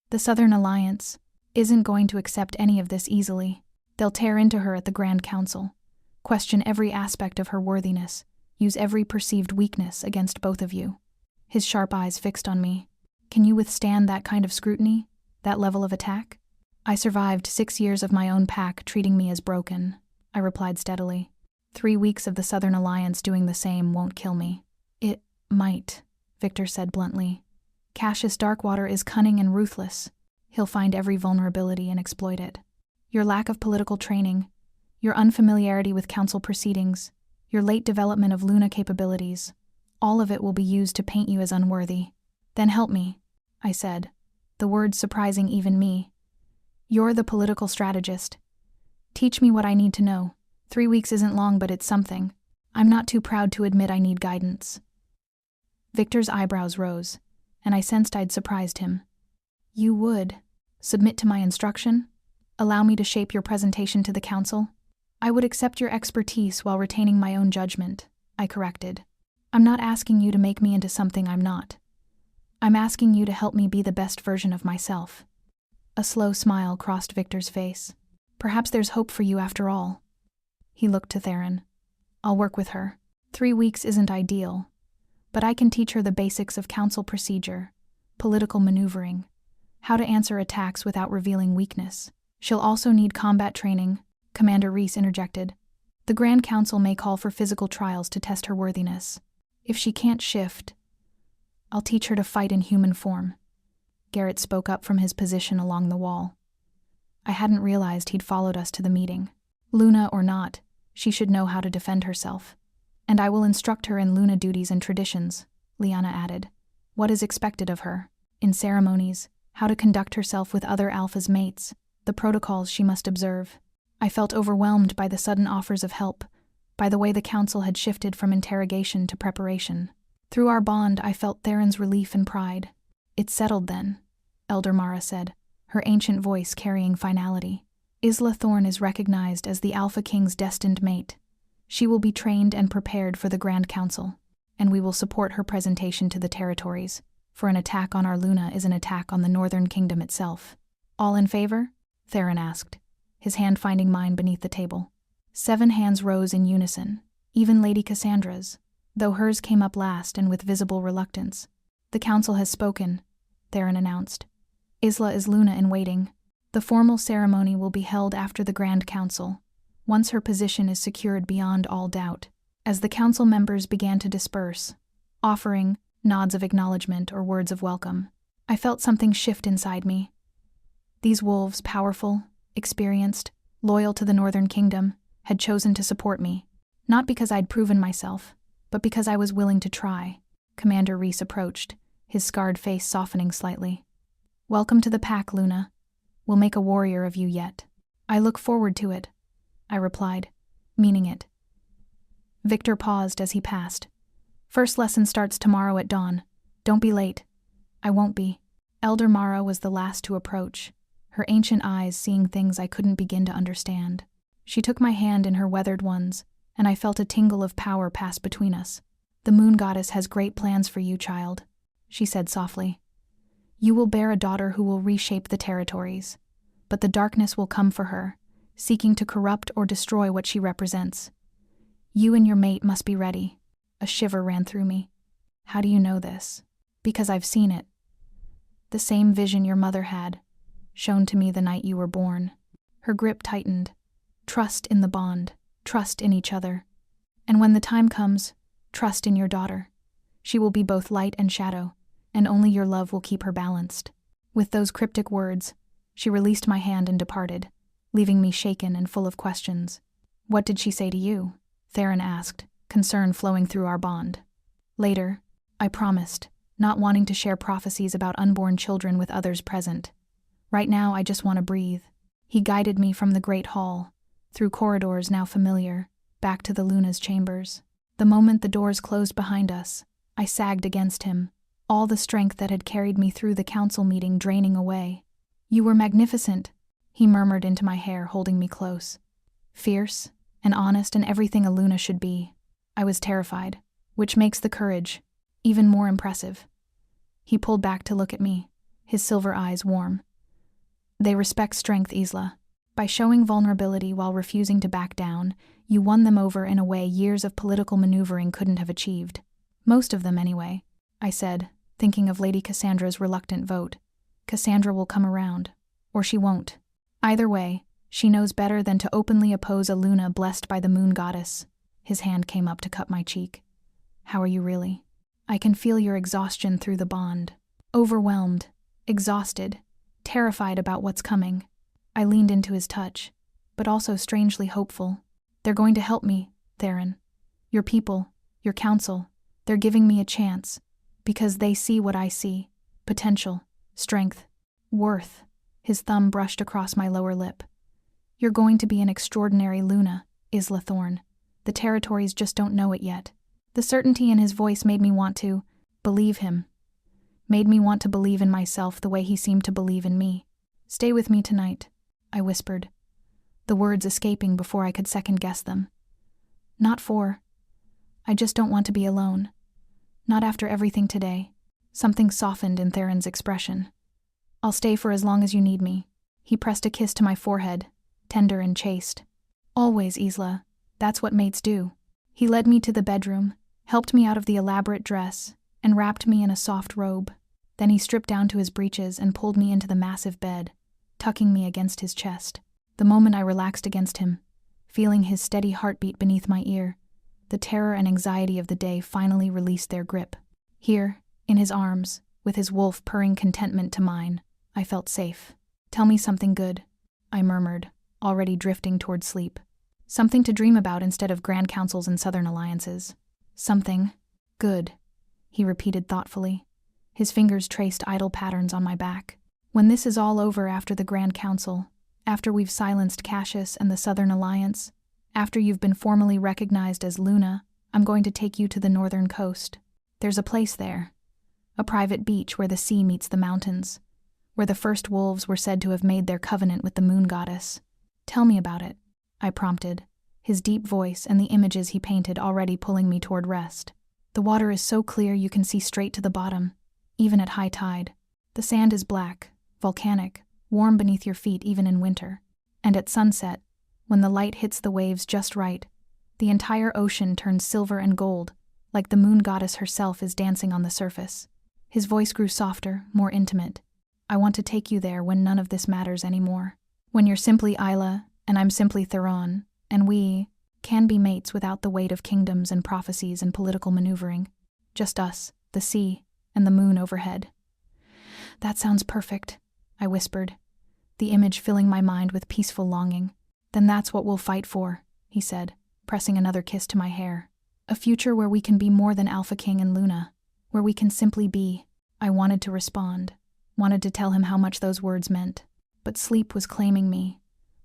The Southern Alliance isn't going to accept any of this easily. They'll tear into her at the Grand Council, question every aspect of her worthiness, use every perceived weakness against both of you. His sharp eyes fixed on me. Can you withstand that kind of scrutiny, that level of attack? I survived 6 years of my own pack treating me as broken, I replied steadily. 3 weeks of the Southern Alliance doing the same won't kill me. It might, Victor said bluntly. Cassius Darkwater is cunning and ruthless. He'll find every vulnerability and exploit it. Your lack of political training, your unfamiliarity with council proceedings, your late development of Luna capabilities, all of it will be used to paint you as unworthy. Then help me, I said, the words surprising even me. You're the political strategist. Teach me what I need to know. 3 weeks isn't long, but it's something. I'm not too proud to admit I need guidance. Victor's eyebrows rose, and I sensed I'd surprised him. You would submit to my instruction? Allow me to shape your presentation to the council? I would accept your expertise while retaining my own judgment, I corrected. I'm not asking you to make me into something I'm not. I'm asking you to help me be the best version of myself. A slow smile crossed Victor's face. Perhaps there's hope for you after all. He looked to Theron. I'll work with her. 3 weeks isn't ideal, but I can teach her the basics of council procedure, political maneuvering, how to answer attacks without revealing weakness. She'll also need combat training, Commander Reese interjected. The Grand Council may call for physical trials to test her worthiness. If she can't shift, I'll teach her to fight in human form. Garrett spoke up from his position along the wall. I hadn't realized he'd followed us to the meeting. Luna or not, she should know how to defend herself. And I will instruct her in Luna duties and traditions, Liana added. What is expected of her? In ceremonies, how to conduct herself with other Alpha's mates, the protocols she must observe. I felt overwhelmed by the sudden offers of help, by the way the council had shifted from interrogation to preparation. Through our bond, I felt Theron's relief and pride. It's settled then, Elder Mara said, her ancient voice carrying finality. Isla Thorne is recognized as the Alpha King's destined mate. She will be trained and prepared for the Grand Council, and we will support her presentation to the territories, for an attack on our Luna is an attack on the Northern Kingdom itself. All in favor? Theron asked, his hand finding mine beneath the table. 7 hands rose in unison, even Lady Cassandra's, though hers came up last and with visible reluctance. The council has spoken, Theron announced. Isla is Luna in waiting. The formal ceremony will be held after the Grand Council, once her position is secured beyond all doubt. As the council members began to disperse, offering nods of acknowledgement or words of welcome, I felt something shift inside me. These wolves, powerful, experienced, loyal to the Northern Kingdom, had chosen to support me, not because I'd proven myself, but because I was willing to try. Commander Reese approached, his scarred face softening slightly. Welcome to the pack, Luna. We'll make a warrior of you yet. I look forward to it, I replied, meaning it. Victor paused as he passed. First lesson starts tomorrow at dawn. Don't be late. I won't be. Elder Mara was the last to approach, her ancient eyes seeing things I couldn't begin to understand. She took my hand in her weathered ones, and I felt a tingle of power pass between us. The moon goddess has great plans for you, child, she said softly. You will bear a daughter who will reshape the territories, but the darkness will come for her, seeking to corrupt or destroy what she represents. You and your mate must be ready. A shiver ran through me. How do you know this? Because I've seen it. The same vision your mother had, shown to me the night you were born. Her grip tightened. Trust in the bond, trust in each other. And when the time comes, trust in your daughter. She will be both light and shadow, and only your love will keep her balanced. With those cryptic words, she released my hand and departed, leaving me shaken and full of questions. What did she say to you? Theron asked, concern flowing through our bond. Later, I promised, not wanting to share prophecies about unborn children with others present. Right now, I just want to breathe. He guided me from the great hall, through corridors now familiar, back to the Luna's chambers. The moment the doors closed behind us, I sagged against him, all the strength that had carried me through the council meeting draining away. You were magnificent, he murmured into my hair, holding me close. Fierce and honest and everything a Luna should be. I was terrified, which makes the courage even more impressive. He pulled back to look at me, his silver eyes warm. They respect strength, Isla. By showing vulnerability while refusing to back down, you won them over in a way years of political maneuvering couldn't have achieved. Most of them, anyway, I said, thinking of Lady Cassandra's reluctant vote. Cassandra will come around, or she won't. Either way, she knows better than to openly oppose a Luna blessed by the moon goddess. His hand came up to cut my cheek. How are you really? I can feel your exhaustion through the bond. Overwhelmed, exhausted, terrified about what's coming. I leaned into his touch, but also strangely hopeful. They're going to help me, Theron. Your people, your council, they're giving me a chance, because they see what I see. Potential, strength, worth. His thumb brushed across my lower lip. You're going to be an extraordinary Luna, Isla Thorne. The territories just don't know it yet. The certainty in his voice made me want to believe him. Made me want to believe in myself the way he seemed to believe in me. Stay with me tonight, I whispered, the words escaping before I could second-guess them. I just don't want to be alone. Not after everything today. Something softened in Theron's expression. I'll stay for as long as you need me. He pressed a kiss to my forehead, tender and chaste. Always, Isla. That's what mates do. He led me to the bedroom, helped me out of the elaborate dress, and wrapped me in a soft robe. Then he stripped down to his breeches and pulled me into the massive bed, tucking me against his chest. The moment I relaxed against him, feeling his steady heartbeat beneath my ear, the terror and anxiety of the day finally released their grip. Here, in his arms, with his wolf purring contentment to mine, I felt safe. "Tell me something good," I murmured, already drifting toward sleep. "Something to dream about instead of Grand Councils and Southern Alliances." "Something good," he repeated thoughtfully. His fingers traced idle patterns on my back. "When this is all over after the Grand Council, after we've silenced Cassius and the Southern Alliance, after you've been formally recognized as Luna, I'm going to take you to the northern coast. There's a place there, a private beach where the sea meets the mountains, where the first wolves were said to have made their covenant with the moon goddess. Tell me about it," I prompted, his deep voice and the images he painted already pulling me toward rest. "The water is so clear you can see straight to the bottom, even at high tide. The sand is black, volcanic, warm beneath your feet even in winter. And at sunset, when the light hits the waves just right, the entire ocean turns silver and gold, like the moon goddess herself is dancing on the surface." His voice grew softer, more intimate. "I want to take you there when none of this matters anymore. When you're simply Isla, and I'm simply Theron, and we can be mates without the weight of kingdoms and prophecies and political maneuvering. Just us, the sea, and the moon overhead." "That sounds perfect," I whispered, the image filling my mind with peaceful longing. "Then that's what we'll fight for," he said, pressing another kiss to my hair. "A future where we can be more than Alpha King and Luna, where we can simply be." I wanted to respond, wanted to tell him how much those words meant, but sleep was claiming me,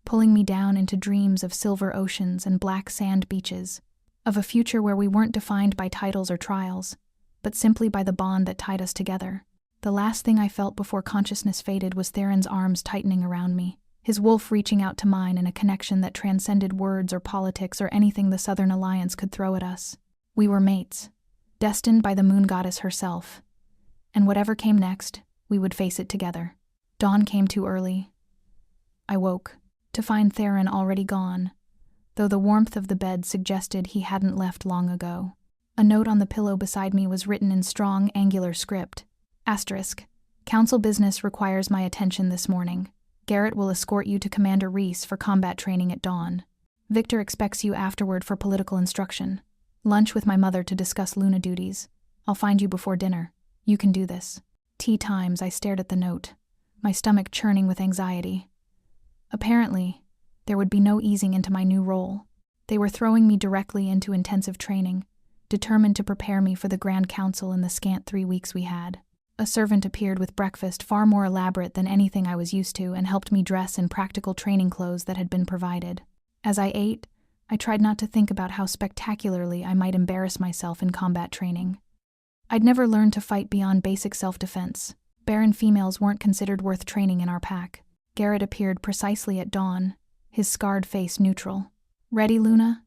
pulling me down into dreams of silver oceans and black sand beaches, of a future where we weren't defined by titles or trials, but simply by the bond that tied us together. The last thing I felt before consciousness faded was Theron's arms tightening around me, his wolf reaching out to mine in a connection that transcended words or politics or anything the Southern Alliance could throw at us. We were mates, destined by the moon goddess herself, and whatever came next, we would face it together. Dawn came too early. I woke, to find Theron already gone, though the warmth of the bed suggested he hadn't left long ago. A note on the pillow beside me was written in strong, angular script. Asterisk. "Council business requires my attention this morning. Garrett will escort you to Commander Reese for combat training at dawn. Victor expects you afterward for political instruction. Lunch with my mother to discuss Luna duties. I'll find you before dinner. You can do this." Tea times, I stared at the note, my stomach churning with anxiety. Apparently, there would be no easing into my new role. They were throwing me directly into intensive training, determined to prepare me for the Grand Council in the scant 3 weeks we had. A servant appeared with breakfast far more elaborate than anything I was used to and helped me dress in practical training clothes that had been provided. As I ate, I tried not to think about how spectacularly I might embarrass myself in combat training. I'd never learned to fight beyond basic self-defense. Barren females weren't considered worth training in our pack. Garrett appeared precisely at dawn, his scarred face neutral. "Ready, Luna?"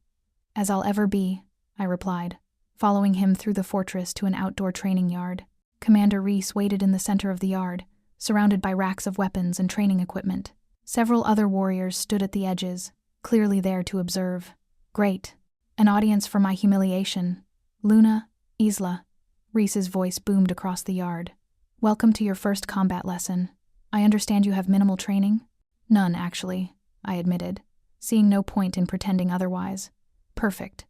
"As I'll ever be," I replied, following him through the fortress to an outdoor training yard. Commander Reese waited in the center of the yard, surrounded by racks of weapons and training equipment. Several other warriors stood at the edges, clearly there to observe. "Great. An audience for my humiliation. Luna, Isla." Reese's voice boomed across the yard. "Welcome to your first combat lesson. I understand you have minimal training?" "None, actually," I admitted, seeing no point in pretending otherwise. "Perfect.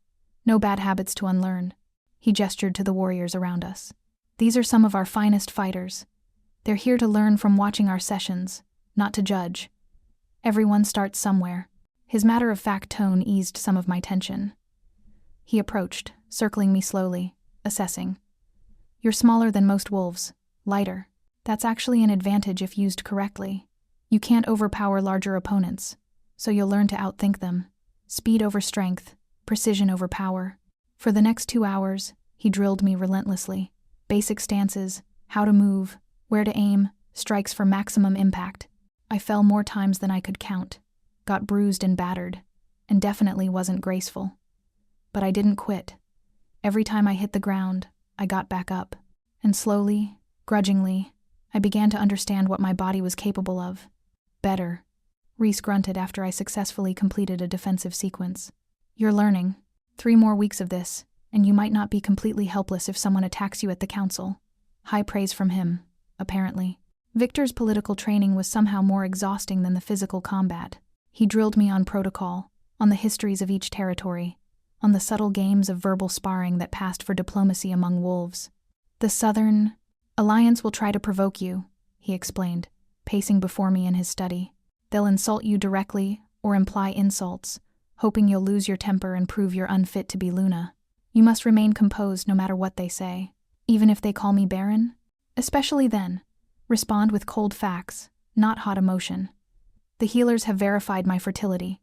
No bad habits to unlearn." He gestured to the warriors around us. "These are some of our finest fighters. They're here to learn from watching our sessions, not to judge. Everyone starts somewhere." His matter-of-fact tone eased some of my tension. He approached, circling me slowly, assessing. "You're smaller than most wolves, lighter. That's actually an advantage if used correctly. You can't overpower larger opponents, so you'll learn to outthink them. Speed over strength, precision over power." For the next 2 hours, he drilled me relentlessly. Basic stances, how to move, where to aim, strikes for maximum impact. I fell more times than I could count, got bruised and battered, and definitely wasn't graceful. But I didn't quit. Every time I hit the ground, I got back up. And slowly, grudgingly, I began to understand what my body was capable of. Better. Reese grunted after I successfully completed a defensive sequence. You're learning. 3 more weeks of this, and you might not be completely helpless if someone attacks you at the council. High praise from him, apparently. Victor's political training was somehow more exhausting than the physical combat. He drilled me on protocol, on the histories of each territory, on the subtle games of verbal sparring that passed for diplomacy among wolves. The Southern Alliance will try to provoke you, he explained, pacing before me in his study. They'll insult you directly or imply insults, hoping you'll lose your temper and prove you're unfit to be Luna. You must remain composed no matter what they say, even if they call me Barren. Especially then, respond with cold facts, not hot emotion. The healers have verified my fertility.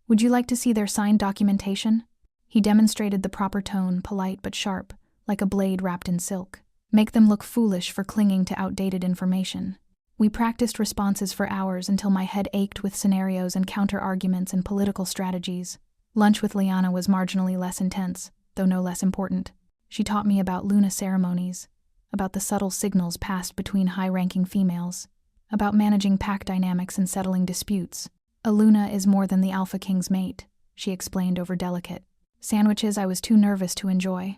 Would you like to see their signed documentation? He demonstrated the proper tone, polite but sharp, like a blade wrapped in silk. Make them look foolish for clinging to outdated information. We practiced responses for hours until my head ached with scenarios and counter-arguments and political strategies. Lunch with Liana was marginally less intense, though no less important. She taught me about Luna ceremonies, about the subtle signals passed between high-ranking females, about managing pack dynamics and settling disputes. A Luna is more than the Alpha King's mate, she explained over delicate sandwiches I was too nervous to enjoy.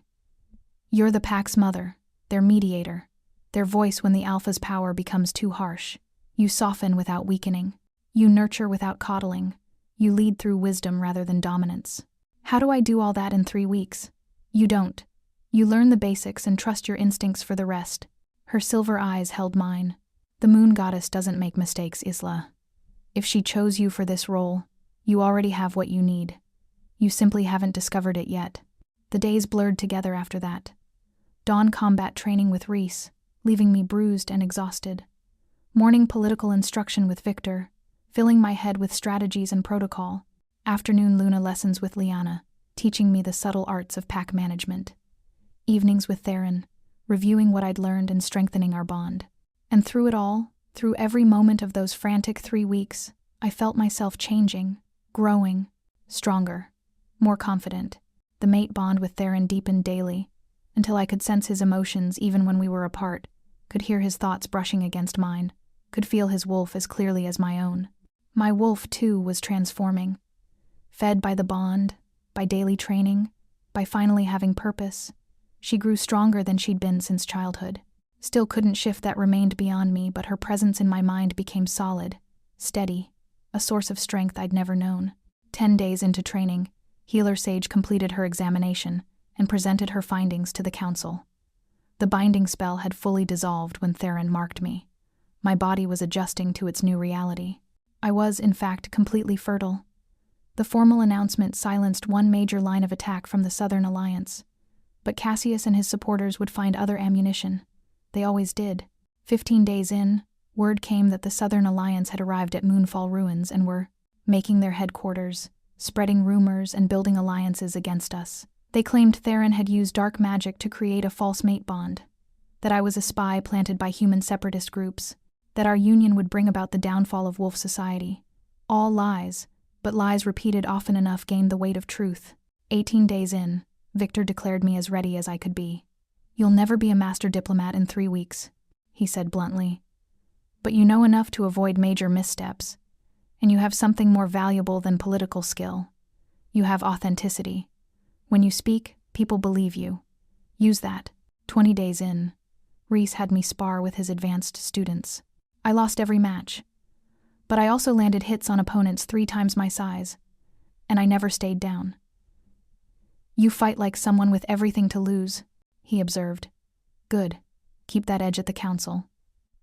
You're the pack's mother, their mediator, their voice when the Alpha's power becomes too harsh. You soften without weakening. You nurture without coddling. You lead through wisdom rather than dominance. How do I do all that in 3 weeks? You don't. You learn the basics and trust your instincts for the rest. Her silver eyes held mine. The moon goddess doesn't make mistakes, Isla. If she chose you for this role, you already have what you need. You simply haven't discovered it yet. The days blurred together after that. Dawn combat training with Reese, leaving me bruised and exhausted. Morning political instruction with Victor, filling my head with strategies and protocol. Afternoon Luna lessons with Liana, teaching me the subtle arts of pack management. Evenings with Theron, reviewing what I'd learned and strengthening our bond. And through it all, through every moment of those frantic 3 weeks, I felt myself changing, growing, stronger, more confident. The mate bond with Theron deepened daily, until I could sense his emotions even when we were apart, could hear his thoughts brushing against mine, could feel his wolf as clearly as my own. My wolf, too, was transforming. Fed by the bond, by daily training, by finally having purpose, she grew stronger than she'd been since childhood. Still couldn't shift that remained beyond me, but her presence in my mind became solid, steady, a source of strength I'd never known. 10 days into training, Healer Sage completed her examination and presented her findings to the council. The binding spell had fully dissolved when Theron marked me. My body was adjusting to its new reality. I was, in fact, completely fertile. The formal announcement silenced one major line of attack from the Southern Alliance, but Cassius and his supporters would find other ammunition. They always did. 15 days in, word came that the Southern Alliance had arrived at Moonfall Ruins and were making their headquarters, spreading rumors and building alliances against us. They claimed Theron had used dark magic to create a false mate bond, that I was a spy planted by human separatist groups, that our union would bring about the downfall of wolf society. All lies, but lies repeated often enough gained the weight of truth. 18 days in, Victor declared me as ready as I could be. You'll never be a master diplomat in 3 weeks, he said bluntly. But you know enough to avoid major missteps, and you have something more valuable than political skill. You have authenticity. When you speak, people believe you. Use that. 20 days in, Reese had me spar with his advanced students. I lost every match, but I also landed hits on opponents 3 times my size, and I never stayed down. You fight like someone with everything to lose, he observed. Good. Keep that edge at the council.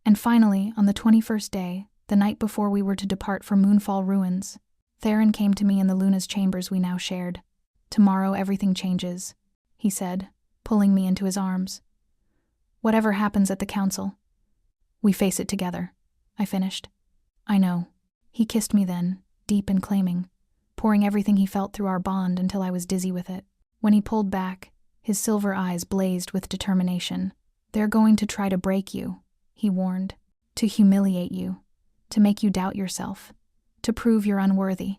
And finally, on the 21st day, the night before we were to depart for Moonfall Ruins, Theron came to me in the Luna's chambers we now shared. Tomorrow everything changes, he said, pulling me into his arms. Whatever happens at the council, we face it together, I finished. I know. He kissed me then, deep and claiming, pouring everything he felt through our bond until I was dizzy with it. When he pulled back, his silver eyes blazed with determination. They're going to try to break you, he warned, to humiliate you, to make you doubt yourself, to prove you're unworthy.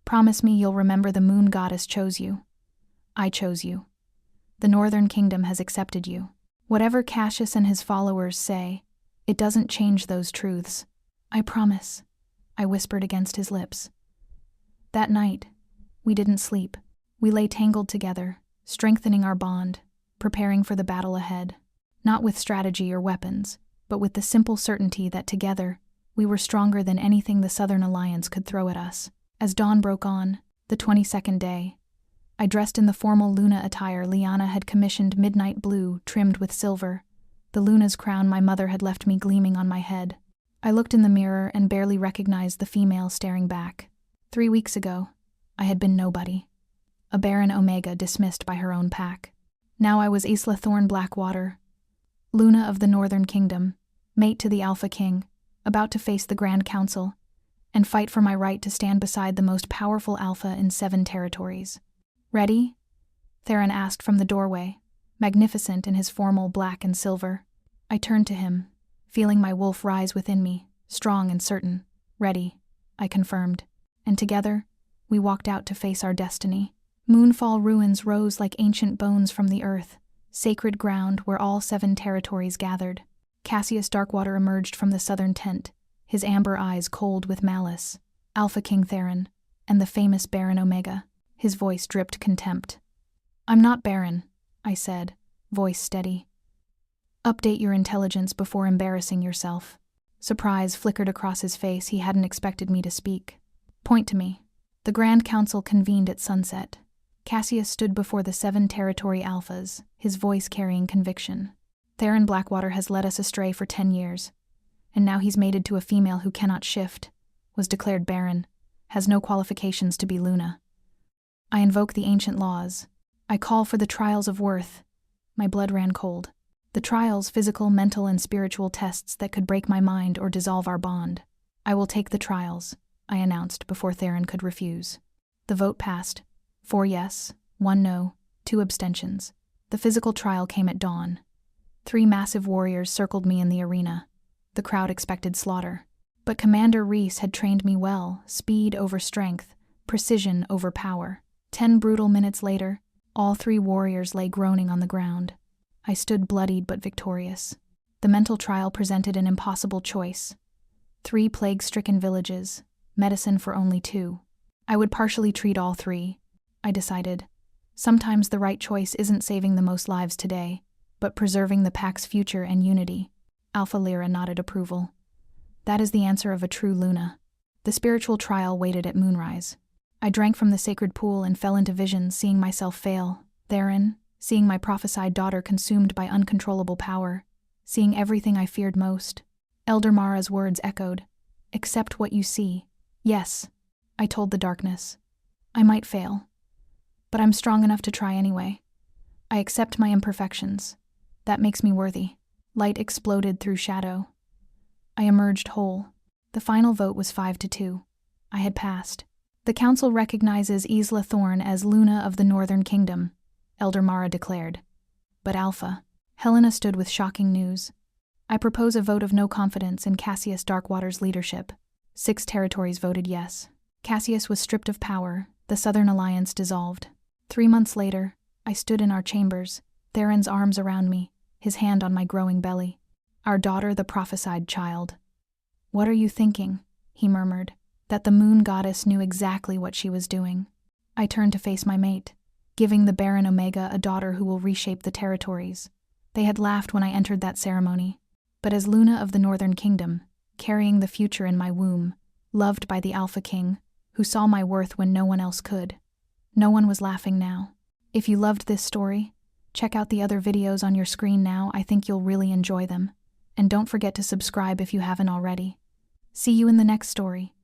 Promise me you'll remember the moon goddess chose you. I chose you. The Northern Kingdom has accepted you. Whatever Cassius and his followers say, it doesn't change those truths. I promise. I whispered against his lips. That night, we didn't sleep. We lay tangled together, strengthening our bond, preparing for the battle ahead. Not with strategy or weapons, but with the simple certainty that together, we were stronger than anything the Southern Alliance could throw at us. As dawn broke on, the 22nd day, I dressed in the formal Luna attire Liana had commissioned, midnight blue, trimmed with silver, the Luna's crown my mother had left me gleaming on my head. I looked in the mirror and barely recognized the female staring back. 3 weeks ago, I had been nobody. A Barren Omega dismissed by her own pack. Now I was Isla Thorn Blackwater, Luna of the Northern Kingdom, mate to the Alpha King, about to face the Grand Council, and fight for my right to stand beside the most powerful Alpha in 7 territories. Ready? Theron asked from the doorway, magnificent in his formal black and silver. I turned to him, feeling my wolf rise within me, strong and certain. Ready, I confirmed, and together, we walked out to face our destiny. Moonfall ruins rose like ancient bones from the earth, sacred ground where all 7 territories gathered. Cassius Darkwater emerged from the southern tent, his amber eyes cold with malice. Alpha King Theron, and the famous Barren Omega. His voice dripped contempt. I'm not Barren, I said, voice steady. Update your intelligence before embarrassing yourself. Surprise flickered across his face. He hadn't expected me to speak. Point to me. The Grand Council convened at sunset. Cassius stood before the 7 territory alphas, his voice carrying conviction. Theron Blackwater has led us astray for 10 years, and now he's mated to a female who cannot shift, was declared Barren, has no qualifications to be Luna. I invoke the ancient laws. I call for the trials of worth. My blood ran cold. The trials, physical, mental, and spiritual tests that could break my mind or dissolve our bond. I will take the trials, I announced before Theron could refuse. The vote passed. 4 yes, 1 no, 2 abstentions. The physical trial came at dawn. 3 massive warriors circled me in the arena. The crowd expected slaughter. But Commander Reese had trained me well, speed over strength, precision over power. 10 brutal minutes later, all 3 warriors lay groaning on the ground. I stood bloodied but victorious. The mental trial presented an impossible choice. 3 plague-stricken villages, medicine for only 2. I would partially treat all 3, I decided. Sometimes the right choice isn't saving the most lives today, but preserving the pack's future and unity. Alpha Lyra nodded approval. That is the answer of a true Luna. The spiritual trial waited at moonrise. I drank from the sacred pool and fell into visions, seeing myself fail. Therein, seeing my prophesied daughter consumed by uncontrollable power, seeing everything I feared most. Elder Mara's words echoed. Accept what you see. Yes, I told the darkness. I might fail, but I'm strong enough to try anyway. I accept my imperfections. That makes me worthy. Light exploded through shadow. I emerged whole. The final vote was 5-2. I had passed. The council recognizes Isla Thorn as Luna of the Northern Kingdom, Elder Mara declared. But Alpha, Helena stood with shocking news. I propose a vote of no confidence in Cassius Darkwater's leadership. 6 territories voted yes. Cassius was stripped of power. The Southern Alliance dissolved. 3 months later, I stood in our chambers, Theron's arms around me, his hand on my growing belly. Our daughter, the prophesied child. What are you thinking? He murmured. That the moon goddess knew exactly what she was doing. I turned to face my mate, giving the Barren Omega a daughter who will reshape the territories. They had laughed when I entered that ceremony, but as Luna of the Northern Kingdom, carrying the future in my womb, loved by the Alpha King, who saw my worth when no one else could. No one was laughing now. If you loved this story, check out the other videos on your screen now. I think you'll really enjoy them. And don't forget to subscribe if you haven't already. See you in the next story.